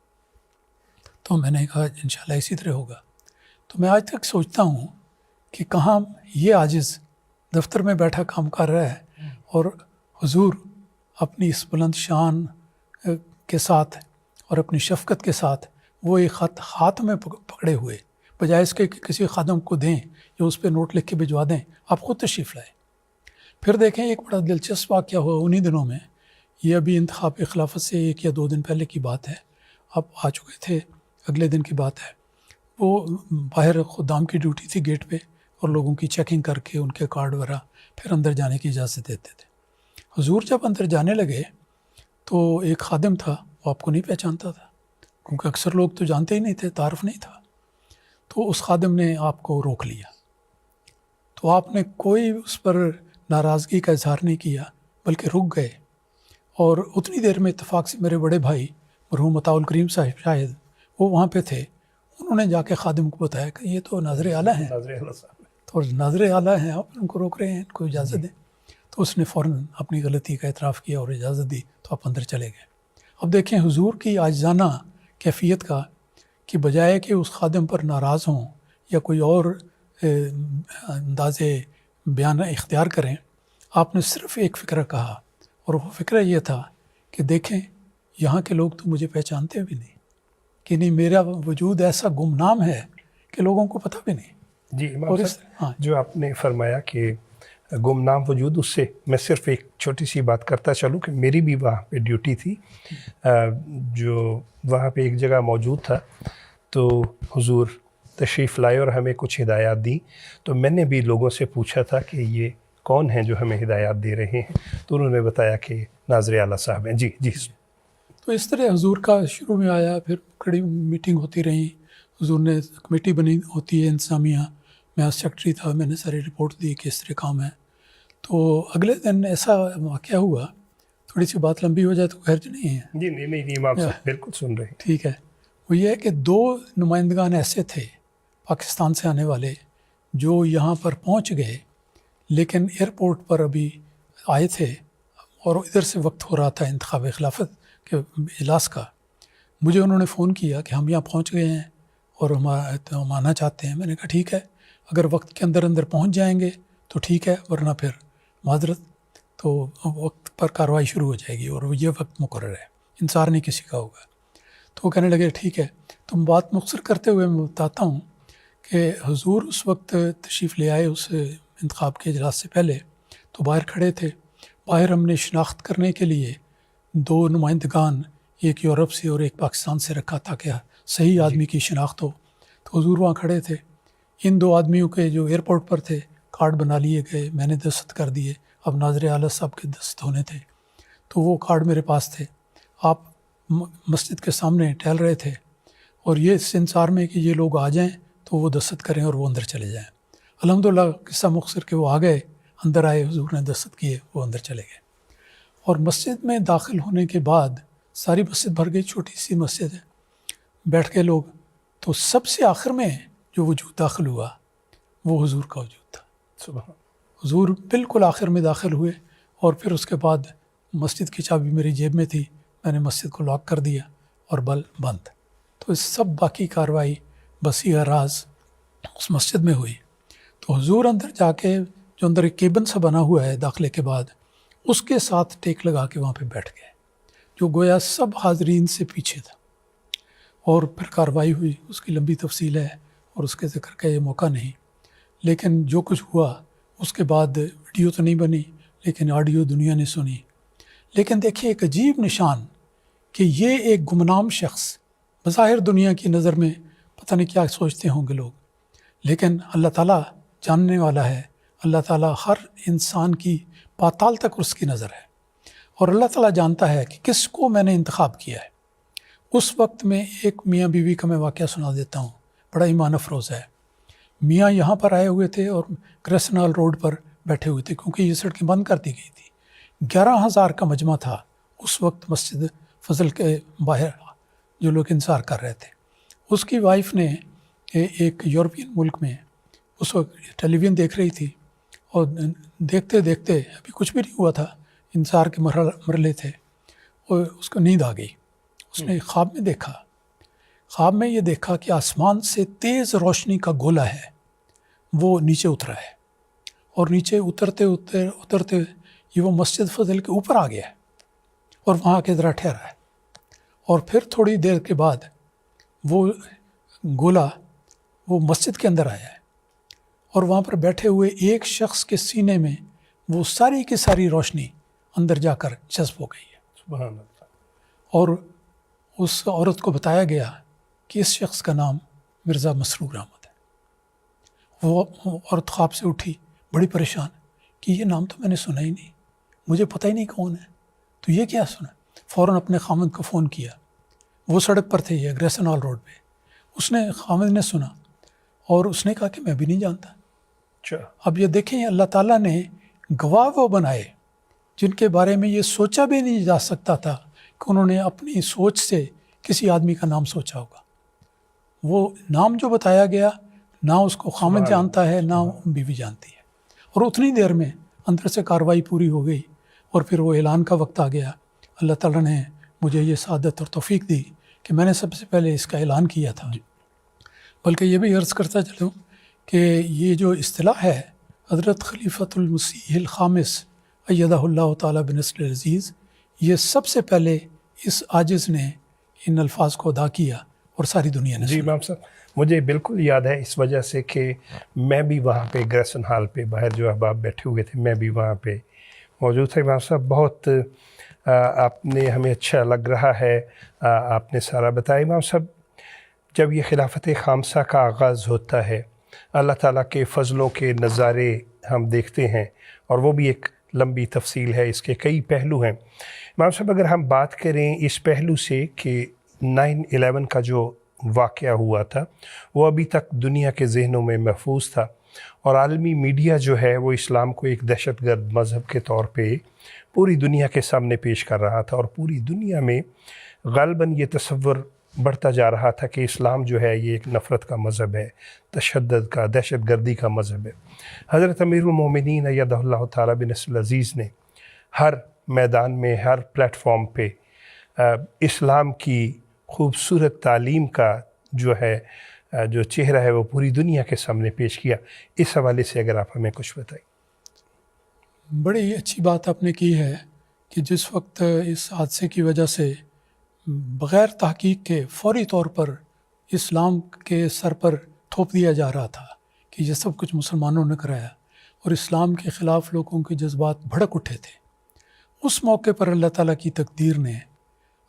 تو میں نے کہا انشاءاللہ اسی طرح ہوگا. تو میں آج تک سوچتا ہوں کہ کہاں یہ عاجز دفتر میں بیٹھا کام کر رہا ہے اور حضور اپنی اس بلند شان کے ساتھ اور اپنی شفقت کے ساتھ وہ ایک خط ہاتھ میں پکڑے ہوئے، بجائے اس کے کہ کسی خادم کو دیں یا اس پہ نوٹ لکھ کے بھجوا دیں، آپ خود تشریف لائے. پھر دیکھیں ایک بڑا دلچسپ واقعہ ہوا انہی دنوں میں. یہ ابھی انتخاب خلافت سے 1 یا 2 دن پہلے کی بات ہے، اب آ چکے تھے، اگلے دن کی بات ہے. وہ باہر خدام کی ڈیوٹی تھی گیٹ پہ، اور لوگوں کی چیکنگ کر کے ان کے کارڈ وغیرہ پھر اندر جانے کی اجازت دیتے تھے. حضور جب اندر جانے لگے تو ایک خادم تھا، وہ آپ کو نہیں پہچانتا تھا کیونکہ اکثر لوگ تو جانتے ہی نہیں تھے، تعارف نہیں تھا. تو اس خادم نے آپ کو روک لیا. تو آپ نے کوئی اس پر ناراضگی کا اظہار نہیں کیا، بلکہ رک گئے. اور اتنی دیر میں اتفاق سے میرے بڑے بھائی مرحوم عطاء الکریم صاحب شاید وہ وہاں پہ تھے. انہوں نے جا کے خادم کو بتایا کہ یہ تو ناظر اعلیٰ ہیں، تو ناظر اعلیٰ ہیں، آپ ان کو روک رہے ہیں، ان کو اجازت دیں. تو اس نے فوراً اپنی غلطی کا اعتراف کیا اور اجازت دی، تو آپ اندر چلے گئے. اب دیکھیں حضور کی عاجزانہ کیفیت کا، کہ بجائے کہ اس خادم پر ناراض ہوں یا کوئی اور انداز بیان اختیار کریں، آپ نے صرف ایک فکرہ کہا، اور وہ فکرہ یہ تھا کہ دیکھیں یہاں کے لوگ تو مجھے پہچانتے بھی نہیں، کہ نہیں میرا وجود ایسا گمنام ہے کہ لوگوں کو پتہ بھی نہیں. جی امام صاحب، جو آپ نے فرمایا کہ گمنام وجود، اس سے میں صرف ایک چھوٹی سی بات کرتا چلوں کہ میری بھی وہاں پہ ڈیوٹی تھی، جو وہاں پہ ایک جگہ موجود تھا. تو حضور تشریف لائے اور ہمیں کچھ ہدایات دیں. تو میں نے بھی لوگوں سے پوچھا تھا کہ یہ کون ہیں جو ہمیں ہدایات دے رہے ہیں، تو انہوں نے بتایا کہ ناظر اعلیٰ صاحب ہیں. جی جی. تو اس طرح حضور کا شروع میں آیا، پھر کڑی میٹنگ ہوتی رہی. حضور نے کمیٹی بنی ہوتی ہے انتظامیہ، میں سیکرٹری تھا، میں نے ساری رپورٹ دی کہ اس طرح کام ہے. تو اگلے دن ایسا واقعہ ہوا، تھوڑی سی بات لمبی ہو جائے تو خیر نہیں ہے. جی نہیں امام صاحب بالکل سن رہے ہیں. ٹھیک ہے. وہ یہ ہے کہ 2 نمائندگان ایسے تھے پاکستان سے آنے والے جو یہاں پر پہنچ گئے، لیکن ایئرپورٹ پر ابھی آئے تھے اور ادھر سے وقت ہو رہا تھا انتخاب خلافت کے اجلاس کا. مجھے انہوں نے فون کیا کہ ہم یہاں پہنچ گئے ہیں اور ہم آنا چاہتے ہیں. میں نے کہا ٹھیک ہے، اگر وقت کے اندر پہنچ جائیں گے تو ٹھیک ہے، ورنہ پھر معذرت، تو وقت پر کارروائی شروع ہو جائے گی اور یہ وقت مقرر ہے، انتظار نہیں کسی کا ہوگا. تو وہ کہنے لگے ٹھیک ہے. تو بات مختصر کرتے ہوئے میں بتاتا ہوں کہ حضور اس وقت تشریف لے آئے اس انتخاب کے اجلاس سے پہلے، تو باہر کھڑے تھے. باہر ہم نے شناخت کرنے کے لیے 2 نمائندگان، ایک یورپ سے اور ایک پاکستان سے رکھا تھا کہ صحیح آدمی کی شناخت ہو. تو حضور وہاں کھڑے تھے. ان 2 آدمیوں کے جو ایئرپورٹ پر تھے کارڈ بنا لیے گئے، میں نے دستخط کر دیے. اب ناظر اعلیٰ صاحب کے دستخط ہونے تھے، تو وہ کارڈ میرے پاس تھے. آپ مسجد کے سامنے ٹہل رہے تھے اور یہ اس انتظار میں کہ یہ لوگ آ جائیں تو وہ دستخط کریں اور وہ اندر چلے جائیں. الحمدللہ قصہ مختصر کہ وہ آ گئے، اندر آئے، حضور نے دستخط کیے، وہ اندر چلے گئے. اور مسجد میں داخل ہونے کے بعد ساری مسجد بھر گئی، چھوٹی سی مسجد ہے، بیٹھ کے لوگ تو سب سے آخر میں جو وجود داخل ہوا وہ حضور کا وجود تھا. سبحان. حضور بالکل آخر میں داخل ہوئے، اور پھر اس کے بعد مسجد کی چابی میری جیب میں تھی، میں نے مسجد کو لاک کر دیا اور بلب بند. تو اس سب باقی کارروائی بسیع راز اس مسجد میں ہوئی. تو حضور اندر جا کے، جو اندر ایک کیبن سا بنا ہوا ہے داخلے کے بعد، اس کے ساتھ ٹیک لگا کے وہاں پہ بیٹھ گئے، جو گویا سب حاضرین سے پیچھے تھا. اور پھر کارروائی ہوئی، اس کی لمبی تفصیل ہے اور اس کے ذکر کا یہ موقع نہیں. لیکن جو کچھ ہوا اس کے بعد ویڈیو تو نہیں بنی، لیکن آڈیو دنیا نے سنی. لیکن دیکھیے ایک عجیب نشان کہ یہ ایک گمنام شخص بظاہر دنیا کی نظر میں پتہ نہیں کیا سوچتے ہوں گے لوگ، لیکن اللہ تعالیٰ جاننے والا ہے. اللہ تعالیٰ ہر انسان کی پاتال تک اس کی نظر ہے، اور اللہ تعالیٰ جانتا ہے کہ کس کو میں نے انتخاب کیا ہے. اس وقت میں ایک میاں بیوی کا میں واقعہ سنا دیتا ہوں، بڑا ایمان افروز ہے. میاں یہاں پر آئے ہوئے تھے اور کرسنال روڈ پر بیٹھے ہوئے تھے، کیونکہ یہ سڑکیں بند کر دی گئی تھی. 11,000 کا مجمع تھا اس وقت مسجد فضل کے باہر، جو لوگ انتظار کر رہے تھے. اس کی وائف نے ایک یورپین ملک میں اس وقت ٹیلی ویژن دیکھ رہی تھی، اور دیکھتے دیکھتے ابھی کچھ بھی نہیں ہوا تھا، انتظار کے مرحلے تھے، اور اس کو نیند آ گئی. اس نے خواب میں دیکھا، خواب میں یہ دیکھا کہ آسمان سے تیز روشنی کا گولا ہے، وہ نیچے اترا ہے، اور نیچے اترتے یہ وہ مسجد فضل کے اوپر آ گیا ہے، اور وہاں کے ذرا ٹھہرا ہے. اور پھر تھوڑی دیر کے بعد وہ گولا وہ مسجد کے اندر آیا ہے، اور وہاں پر بیٹھے ہوئے ایک شخص کے سینے میں وہ ساری کی ساری روشنی اندر جا کر جذب ہو گئی ہے. سبحان اللہ. اور اس عورت کو بتایا گیا کہ اس شخص کا نام مرزا مسرور احمد ہے. وہ عورت خواب سے اٹھی بڑی پریشان کہ یہ نام تو میں نے سنا ہی نہیں، مجھے پتہ ہی نہیں کون ہے، تو یہ کیا سنا. فوراً اپنے خامند کو فون کیا، وہ سڑک پر تھے یہ گریسنال روڈ پہ. اس نے خامند نے سنا اور اس نے کہا کہ میں بھی نہیں جانتا. اب یہ دیکھیں اللہ تعالیٰ نے گواہ وہ بنائے جن کے بارے میں یہ سوچا بھی نہیں جا سکتا تھا کہ انہوں نے اپنی سوچ سے کسی آدمی کا نام سوچا ہوگا. وہ نام جو بتایا گیا نہ اس کو خامند جانتا ہے نہ بیوی جانتی ہے. اور اتنی دیر میں اندر سے کارروائی پوری ہو گئی، اور پھر وہ اعلان کا وقت آ گیا. اللہ تعالیٰ نے مجھے یہ سعادت اور توفیق دی کہ میں نے سب سے پہلے اس کا اعلان کیا تھا. بلکہ یہ بھی عرض کرتا چلوں کہ یہ جو اصطلاح ہے حضرت خلیفۃ المسیح الخامس ایدہ اللہ تعالیٰ بنصر العزیز، یہ سب سے پہلے اس عاجز نے ان الفاظ کو ادا کیا اور ساری دنیا نے. جی امام صاحب، مجھے بالکل یاد ہے اس وجہ سے کہ میں بھی وہاں پہ گریسن ہال پہ باہر جو احباب بیٹھے ہوئے تھے، میں بھی وہاں پہ موجود تھا. امام صاحب بہت آپ نے ہمیں اچھا لگ رہا ہے، آپ نے سارا بتایا. امام صاحب جب یہ خلافت خامسہ کا آغاز ہوتا ہے، اللہ تعالیٰ کے فضلوں کے نظارے ہم دیکھتے ہیں، اور وہ بھی ایک لمبی تفصیل ہے، اس کے کئی پہلو ہیں. امام صاحب اگر ہم بات کریں اس پہلو سے کہ 9/11 کا جو واقعہ ہوا تھا وہ ابھی تک دنیا کے ذہنوں میں محفوظ تھا، اور عالمی میڈیا جو ہے وہ اسلام کو ایک دہشت گرد مذہب کے طور پہ پوری دنیا کے سامنے پیش کر رہا تھا، اور پوری دنیا میں غالباً یہ تصور بڑھتا جا رہا تھا کہ اسلام جو ہے یہ ایک نفرت کا مذہب ہے، تشدد کا، دہشت گردی کا مذہب ہے. حضرت امیر المومنین ایدہ اللہ تعالیٰ بنصر العزیز نے ہر میدان میں، ہر پلیٹ فارم پہ اسلام کی خوبصورت تعلیم کا جو چہرہ ہے وہ پوری دنیا کے سامنے پیش کیا. اس حوالے سے اگر آپ ہمیں کچھ بتائیں. بڑی اچھی بات آپ نے کی ہے کہ جس وقت اس حادثے کی وجہ سے بغیر تحقیق کے فوری طور پر اسلام کے سر پر تھوپ دیا جا رہا تھا کہ یہ سب کچھ مسلمانوں نے کرایا، اور اسلام کے خلاف لوگوں کے جذبات بھڑک اٹھے تھے، اس موقع پر اللہ تعالیٰ کی تقدیر نے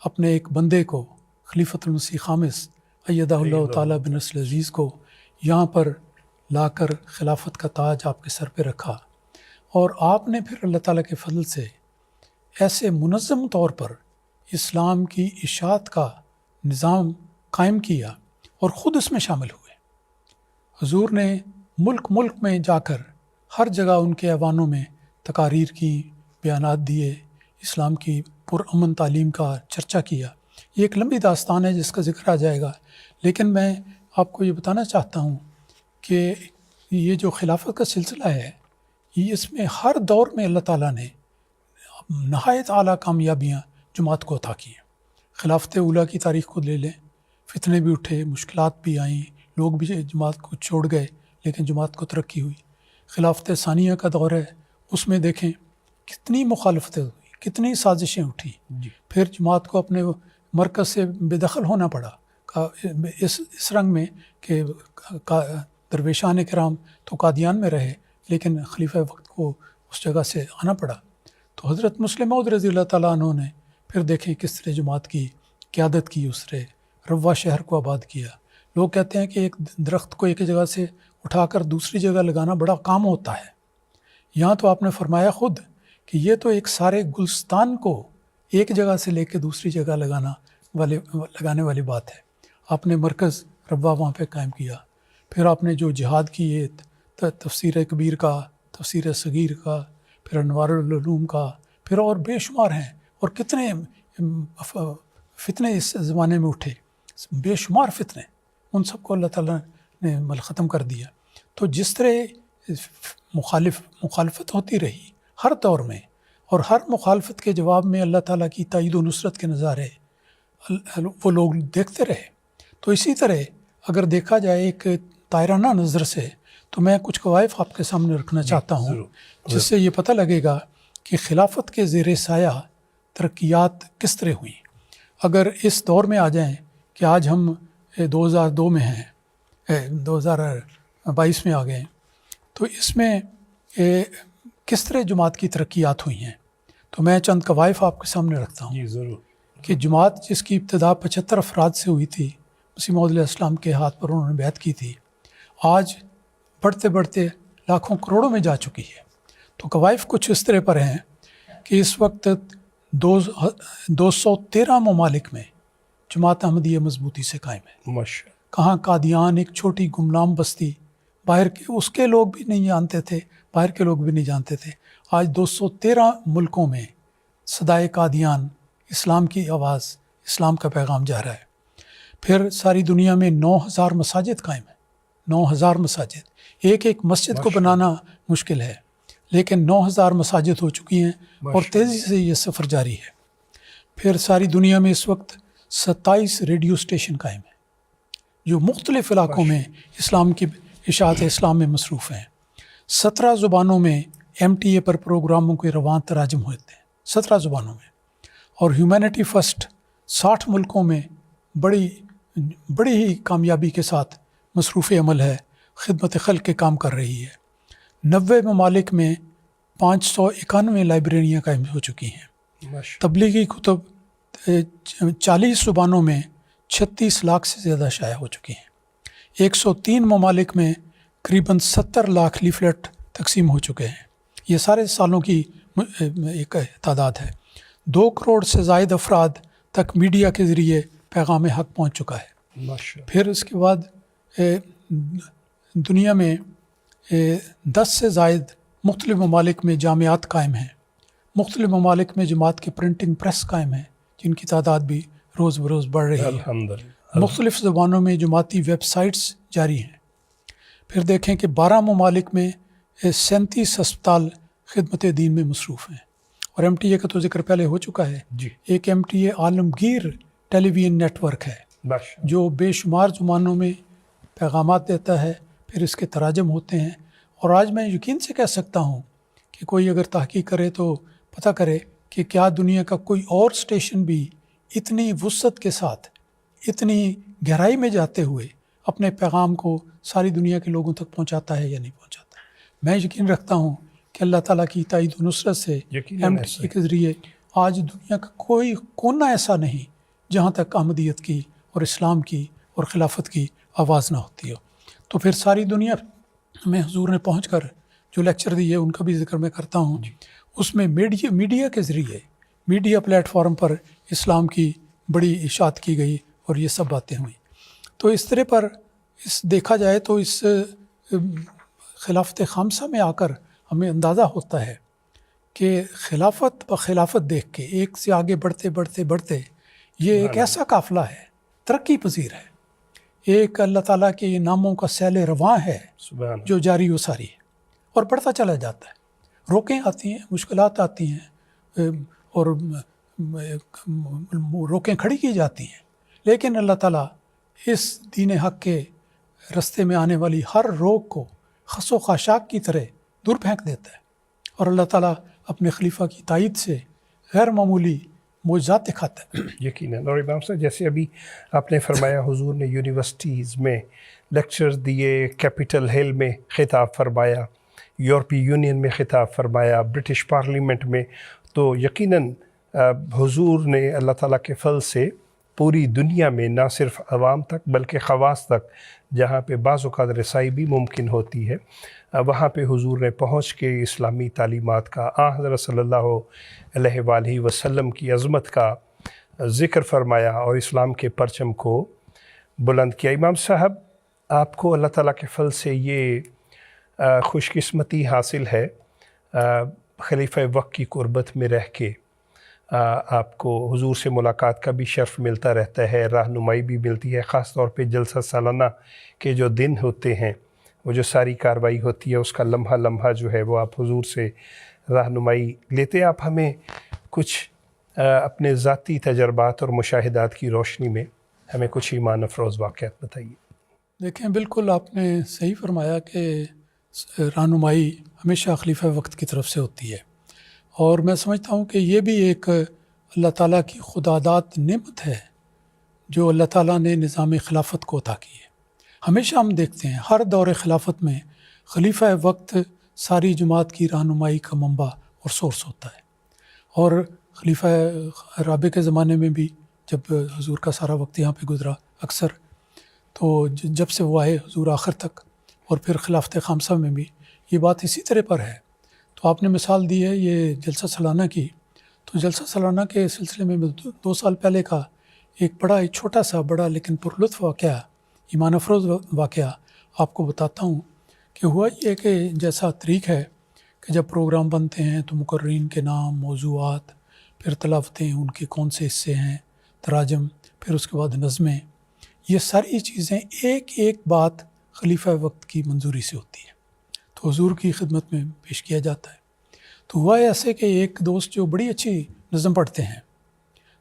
اپنے ایک بندے کو، خلیفۃ المسیح خامس ایدہ اللہ تعالیٰ بنصر العزیز کو یہاں پر لا کر خلافت کا تاج آپ کے سر پہ رکھا، اور آپ نے پھر اللہ تعالیٰ کے فضل سے ایسے منظم طور پر اسلام کی اشاعت کا نظام قائم کیا اور خود اس میں شامل ہوئے. حضور نے ملک میں جا کر ہر جگہ ان کے ایوانوں میں تقاریر کی، بیانات دیے، اسلام کی پرامن تعلیم کا چرچا کیا. یہ ایک لمبی داستان ہے جس کا ذکر آ جائے گا، لیکن میں آپ کو یہ بتانا چاہتا ہوں کہ یہ جو خلافت کا سلسلہ ہے، یہ اس میں ہر دور میں اللہ تعالیٰ نے نہایت اعلیٰ کامیابیاں جماعت کو عطا کی ہیں۔ خلافت اولیٰ کی تاریخ کو لے لیں، فتنے بھی اٹھے، مشکلات بھی آئیں، لوگ بھی جماعت کو چھوڑ گئے، لیکن جماعت کو ترقی ہوئی۔ خلافت ثانیہ کا دور ہے، اس میں دیکھیں کتنی مخالفتیں ہوئی، کتنی سازشیں اٹھی، پھر جماعت کو اپنے مرکز سے بے دخل ہونا پڑا اس رنگ میں کہ درویشان کرام تو قادیان میں رہے، لیکن خلیفہ وقت کو اس جگہ سے آنا پڑا۔ تو حضرت مسلم موعود رضی اللہ تعالیٰ عنہ نے پھر دیکھیں کس طرح جماعت کی قیادت کی، اس نے روا شہر کو آباد کیا۔ لوگ کہتے ہیں کہ ایک درخت کو ایک جگہ سے اٹھا کر دوسری جگہ لگانا بڑا کام ہوتا ہے، یہاں تو آپ نے فرمایا خود کہ یہ تو ایک سارے گلستان کو ایک جگہ سے لے کے دوسری جگہ لگانے والی بات ہے۔ آپ نے مرکز روا وہاں پہ قائم کیا، پھر آپ نے جو جہاد کی ہے، تفسیر کبیر کا، تفسیر صغیر کا، پھر انوار العلوم کا، پھر اور بے شمار ہیں، اور کتنے فتنے اس زمانے میں اٹھے، بے شمار فتنے، ان سب کو اللہ تعالیٰ نے ختم کر دیا۔ تو جس طرح مخالفت ہوتی رہی ہر دور میں، اور ہر مخالفت کے جواب میں اللہ تعالیٰ کی تائید و نصرت کے نظارے وہ لوگ دیکھتے رہے۔ تو اسی طرح اگر دیکھا جائے ایک طائرانہ نظر سے، تو میں کچھ قوائف آپ کے سامنے رکھنا چاہتا ہوں، جس سے یہ پتہ لگے گا کہ خلافت کے زیر سایہ ترقیات کس طرح ہوئیں۔ اگر اس دور میں آ جائیں کہ آج ہم 2002 میں ہیں، 2022 میں آ گئے، تو اس میں کس طرح جماعت کی ترقیات ہوئی ہیں، تو میں چند قوائف آپ کے سامنے رکھتا ہوں۔ جی ضرور۔ کہ جماعت جس کی ابتدا 75 افراد سے ہوئی تھی، مسیح موعود علیہ السلام کے ہاتھ پر انہوں نے بیعت کی تھی، آج بڑھتے بڑھتے لاکھوں کروڑوں میں جا چکی ہے۔ تو قوائف کچھ اس طرح پر ہیں کہ اس وقت 213 ممالک میں جماعت احمدیہ مضبوطی سے قائم ہے۔ ماشاء کہاں قادیان ایک چھوٹی گمنام بستی، باہر کے اس کے لوگ بھی نہیں جانتے تھے، باہر کے لوگ بھی نہیں جانتے تھے، آج 213 ملکوں میں صدائے قادیان، اسلام کی آواز، اسلام کا پیغام جا رہا ہے۔ پھر ساری دنیا میں 9000 مساجد قائم ہیں، 9000 مساجد، ایک ایک مسجد کو بنانا مشکل ہے، لیکن 9000 مساجد ہو چکی ہیں، اور تیزی سے یہ سفر جاری ہے۔ پھر ساری دنیا میں اس وقت 27 ریڈیو اسٹیشن قائم ہیں، جو مختلف علاقوں میں اسلام کی اشاعت اسلام میں مصروف ہیں۔ 17 زبانوں میں MTA پر پروگراموں کے رواں تراجم ہوتے ہیں، 17 زبانوں میں۔ اور ہیومینٹی فرسٹ 60 ملکوں میں بڑی ہی کامیابی کے ساتھ مصروف عمل ہے، خدمت خلق کے کام کر رہی ہے۔ 90 ممالک میں 591 لائبریریاں قائم ہو چکی ہیں۔ تبلیغی کتب 40 زبانوں میں 36 لاکھ سے زیادہ شائع ہو چکی ہیں۔ 103 ممالک میں قریباً 70 لاکھ لیفلیٹ تقسیم ہو چکے ہیں۔ یہ سارے سالوں کی ایک تعداد ہے۔ 2 کروڑ سے زائد افراد تک میڈیا کے ذریعے پیغام حق پہنچ چکا ہے۔ پھر اس کے بعد دنیا میں 10 سے زائد مختلف ممالک میں جامعات قائم ہیں، مختلف ممالک میں جماعت کی پرنٹنگ پریس قائم ہیں، جن کی تعداد بھی روز بروز بڑھ رہی ہے۔ الحمدللہ۔ مختلف زبانوں میں جماعتی ویب سائٹس جاری ہیں۔ پھر دیکھیں کہ 12 ممالک میں 37 اسپتال خدمت دین میں مصروف ہیں۔ اور MTA کا تو ذکر پہلے ہو چکا ہے۔ جی۔ ایک MTA عالمگیر ٹیلی ویژن نیٹ ورک ہے، جو بے شمار زبانوں میں پیغامات دیتا ہے، پھر اس کے تراجم ہوتے ہیں۔ اور آج میں یقین سے کہہ سکتا ہوں کہ کوئی اگر تحقیق کرے تو پتہ کرے کہ کیا دنیا کا کوئی اور اسٹیشن بھی اتنی وسعت کے ساتھ، اتنی گہرائی میں جاتے ہوئے اپنے پیغام کو ساری دنیا کے لوگوں تک پہنچاتا ہے یا نہیں پہنچاتا۔ میں یقین رکھتا ہوں کہ اللہ تعالیٰ کی تائید و نصرت سے MTA کے ذریعے آج دنیا کا کوئی کونا ایسا نہیں جہاں تک احمدیت کی اور اسلام کی اور خلافت کی آواز نہ ہوتی ہو۔ تو پھر ساری دنیا میں حضور نے پہنچ کر جو لیکچر دیے ان کا بھی ذکر میں کرتا ہوں۔ اس میں میڈیا کے ذریعے، میڈیا پلیٹ فارم پر اسلام کی بڑی اشاعت کی گئی اور یہ سب باتیں ہوئیں۔ تو اس طرح پر دیکھا جائے تو اس خلافت خامسہ میں آ کر ہمیں اندازہ ہوتا ہے کہ خلافت دیکھ کے ایک سے آگے بڑھتے بڑھتے بڑھتے یہ ایک ایسا قافلہ ہے، ترقی پذیر ہے، ایک اللہ تعالیٰ کے ناموں کا سیل رواں ہے سبحان جو جاری و ساری ہے اور بڑھتا چلا جاتا ہے۔ روکیں آتی ہیں، مشکلات آتی ہیں اور روکیں کھڑی کی جاتی ہیں، لیکن اللہ تعالیٰ اس دین حق کے رستے میں آنے والی ہر روک کو خس و خاشاک کی طرح دور پھینک دیتا ہے، اور اللہ تعالیٰ اپنے خلیفہ کی تائید سے غیر معمولی معجزات دکھاتا ہے۔ یقیناً۔ اور امام صاحب جیسے ابھی آپ نے فرمایا حضور نے یونیورسٹیز میں لیکچرز دیے، کیپٹل ہل میں خطاب فرمایا، یورپی یونین میں خطاب فرمایا، برٹش پارلیمنٹ میں، تو یقیناً حضور نے اللہ تعالیٰ کے فضل سے پوری دنیا میں نہ صرف عوام تک بلکہ خواص تک، جہاں پہ بعض اوقات رسائی بھی ممکن ہوتی ہے، وہاں پہ حضور نے پہنچ کے اسلامی تعلیمات کا، حضرت صلی اللہ علیہ وآلہ وسلم کی عظمت کا ذکر فرمایا اور اسلام کے پرچم کو بلند کیا۔ امام صاحب، آپ کو اللہ تعالیٰ کے فضل سے یہ خوش قسمتی حاصل ہے، خلیفہ وقت کی قربت میں رہ کے آپ کو حضور سے ملاقات کا بھی شرف ملتا رہتا ہے، رہنمائی بھی ملتی ہے، خاص طور پہ جلسہ سالانہ کے جو دن ہوتے ہیں، وہ جو ساری کارروائی ہوتی ہے، اس کا لمحہ لمحہ جو ہے وہ آپ حضور سے رہنمائی لیتے۔ آپ ہمیں کچھ اپنے ذاتی تجربات اور مشاہدات کی روشنی میں ہمیں کچھ ایمان افروز واقعات بتائیے۔ دیکھیں، بالکل آپ نے صحیح فرمایا کہ رہنمائی ہمیشہ خلیفہ وقت کی طرف سے ہوتی ہے، اور میں سمجھتا ہوں کہ یہ بھی ایک اللہ تعالیٰ کی خداداد نعمت ہے جو اللہ تعالیٰ نے نظام خلافت کو عطا کی ہے۔ ہمیشہ ہم دیکھتے ہیں ہر دور خلافت میں خلیفہ وقت ساری جماعت کی رہنمائی کا منبع اور سورس ہوتا ہے، اور خلیفہ رابع کے زمانے میں بھی جب حضور کا سارا وقت یہاں پہ گزرا اکثر، تو جب سے وہ آئے حضور آخر تک، اور پھر خلافت خامسہ میں بھی یہ بات اسی طرح پر ہے۔ تو آپ نے مثال دی ہے یہ جلسہ سالانہ کی، تو جلسہ سالانہ کے سلسلے میں 2 سال پہلے کا ایک چھوٹا سا بڑا لیکن پرلطف واقعہ، ایمان افروز واقعہ آپ کو بتاتا ہوں کہ ہوا یہ کہ جیسا طریق ہے کہ جب پروگرام بنتے ہیں تو مقررین کے نام، موضوعات، پھر تلاوتیں، ان کے کون سے حصے ہیں، تراجم، پھر اس کے بعد نظمیں، یہ ساری چیزیں ایک ایک بات خلیفہ وقت کی منظوری سے ہوتی ہے، تو حضور کی خدمت میں پیش کیا جاتا ہے۔ تو ہوا ایسے کہ ایک دوست جو بڑی اچھی نظم پڑھتے ہیں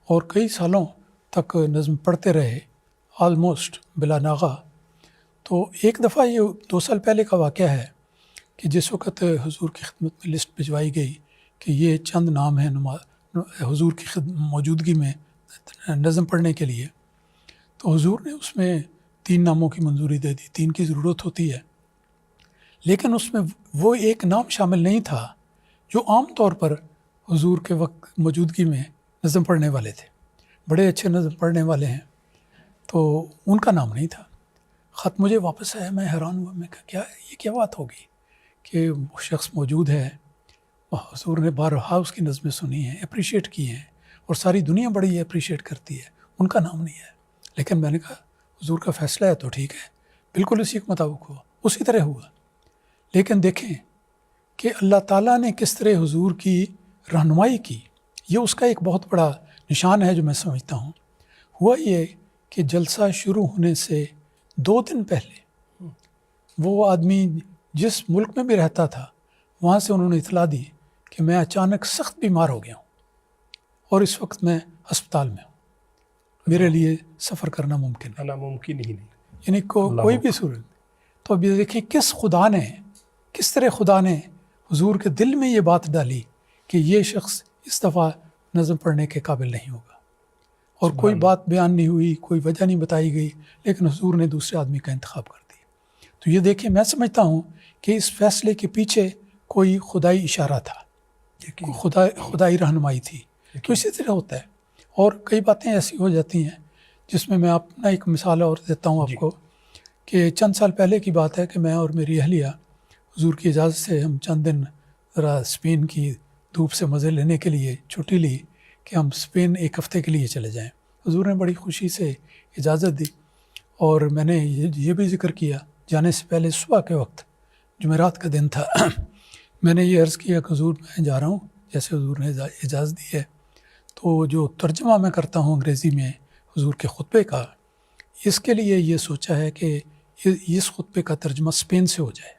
اور کئی سالوں تک نظم پڑھتے رہے آلموسٹ بلا ناغہ، تو ایک دفعہ یہ 2 سال پہلے کا واقعہ ہے کہ جس وقت حضور کی خدمت میں لسٹ بھجوائی گئی کہ یہ چند نام ہیں حضور کی موجودگی میں نظم پڑھنے کے لیے، تو حضور نے اس میں 3 ناموں کی منظوری دے دی۔ 3 کی ضرورت ہوتی ہے، لیکن اس میں وہ ایک نام شامل نہیں تھا جو عام طور پر حضور کے وقت موجودگی میں نظم پڑھنے والے تھے، بڑے اچھے نظم پڑھنے والے ہیں، تو ان کا نام نہیں تھا۔ خط مجھے واپس آیا، میں حیران ہوا، میں کہا یہ کیا بات ہوگی کہ وہ شخص موجود ہے، حضور نے بارہا اس کی نظمیں سنی ہیں، اپریشیٹ کی ہیں، اور ساری دنیا بڑی اپریشیٹ کرتی ہے، ان کا نام نہیں ہے۔ لیکن میں نے کہا حضور کا فیصلہ ہے تو ٹھیک ہے، بالکل اسی کے مطابق ہوا، اسی طرح ہوا۔ لیکن دیکھیں کہ اللہ تعالیٰ نے کس طرح حضور کی رہنمائی کی، یہ اس کا ایک بہت بڑا نشان ہے جو میں سمجھتا ہوں۔ ہوا یہ کہ جلسہ شروع ہونے سے 2 دن پہلے وہ آدمی جس ملک میں بھی رہتا تھا وہاں سے انہوں نے اطلاع دی کہ میں اچانک سخت بیمار ہو گیا ہوں اور اس وقت میں ہسپتال میں ہوں، میرے لیے سفر کرنا ممکن ہے، ناممکن ہی نہیں، یعنی کوئی بھی صورت۔ تو اب یہ دیکھیں کس طرح خدا نے حضور کے دل میں یہ بات ڈالی کہ یہ شخص اس دفعہ نظم پڑھنے کے قابل نہیں ہوگا، اور کوئی بات بیان نہیں ہوئی، کوئی وجہ نہیں بتائی گئی، لیکن حضور نے دوسرے آدمی کا انتخاب کر دیا۔ تو یہ دیکھیں، میں سمجھتا ہوں کہ اس فیصلے کے پیچھے کوئی خدائی اشارہ تھا، خدائی رہنمائی تھی۔ تو اسی طرح ہوتا ہے، اور کئی باتیں ایسی ہو جاتی ہیں جس میں اپنا ایک مثال اور دیتا ہوں آپ کو کہ چند سال پہلے کی بات ہے کہ میں اور میری اہلیہ حضور کی اجازت سے ہم چند دن ذرا اسپین کی دھوپ سے مزے لینے کے لیے چھٹی لی کہ ہم اسپین 1 ہفتے کے لیے چلے جائیں۔ حضور نے بڑی خوشی سے اجازت دی، اور میں نے یہ بھی ذکر کیا جانے سے پہلے صبح کے وقت، جمعرات کا دن تھا، میں نے یہ عرض کیا کہ حضور میں جا رہا ہوں، جیسے حضور نے اجازت دی ہے۔ تو جو ترجمہ میں کرتا ہوں انگریزی میں حضور کے خطبے کا، اس کے لیے یہ سوچا ہے کہ اس خطبے کا ترجمہ اسپین سے ہو جائے.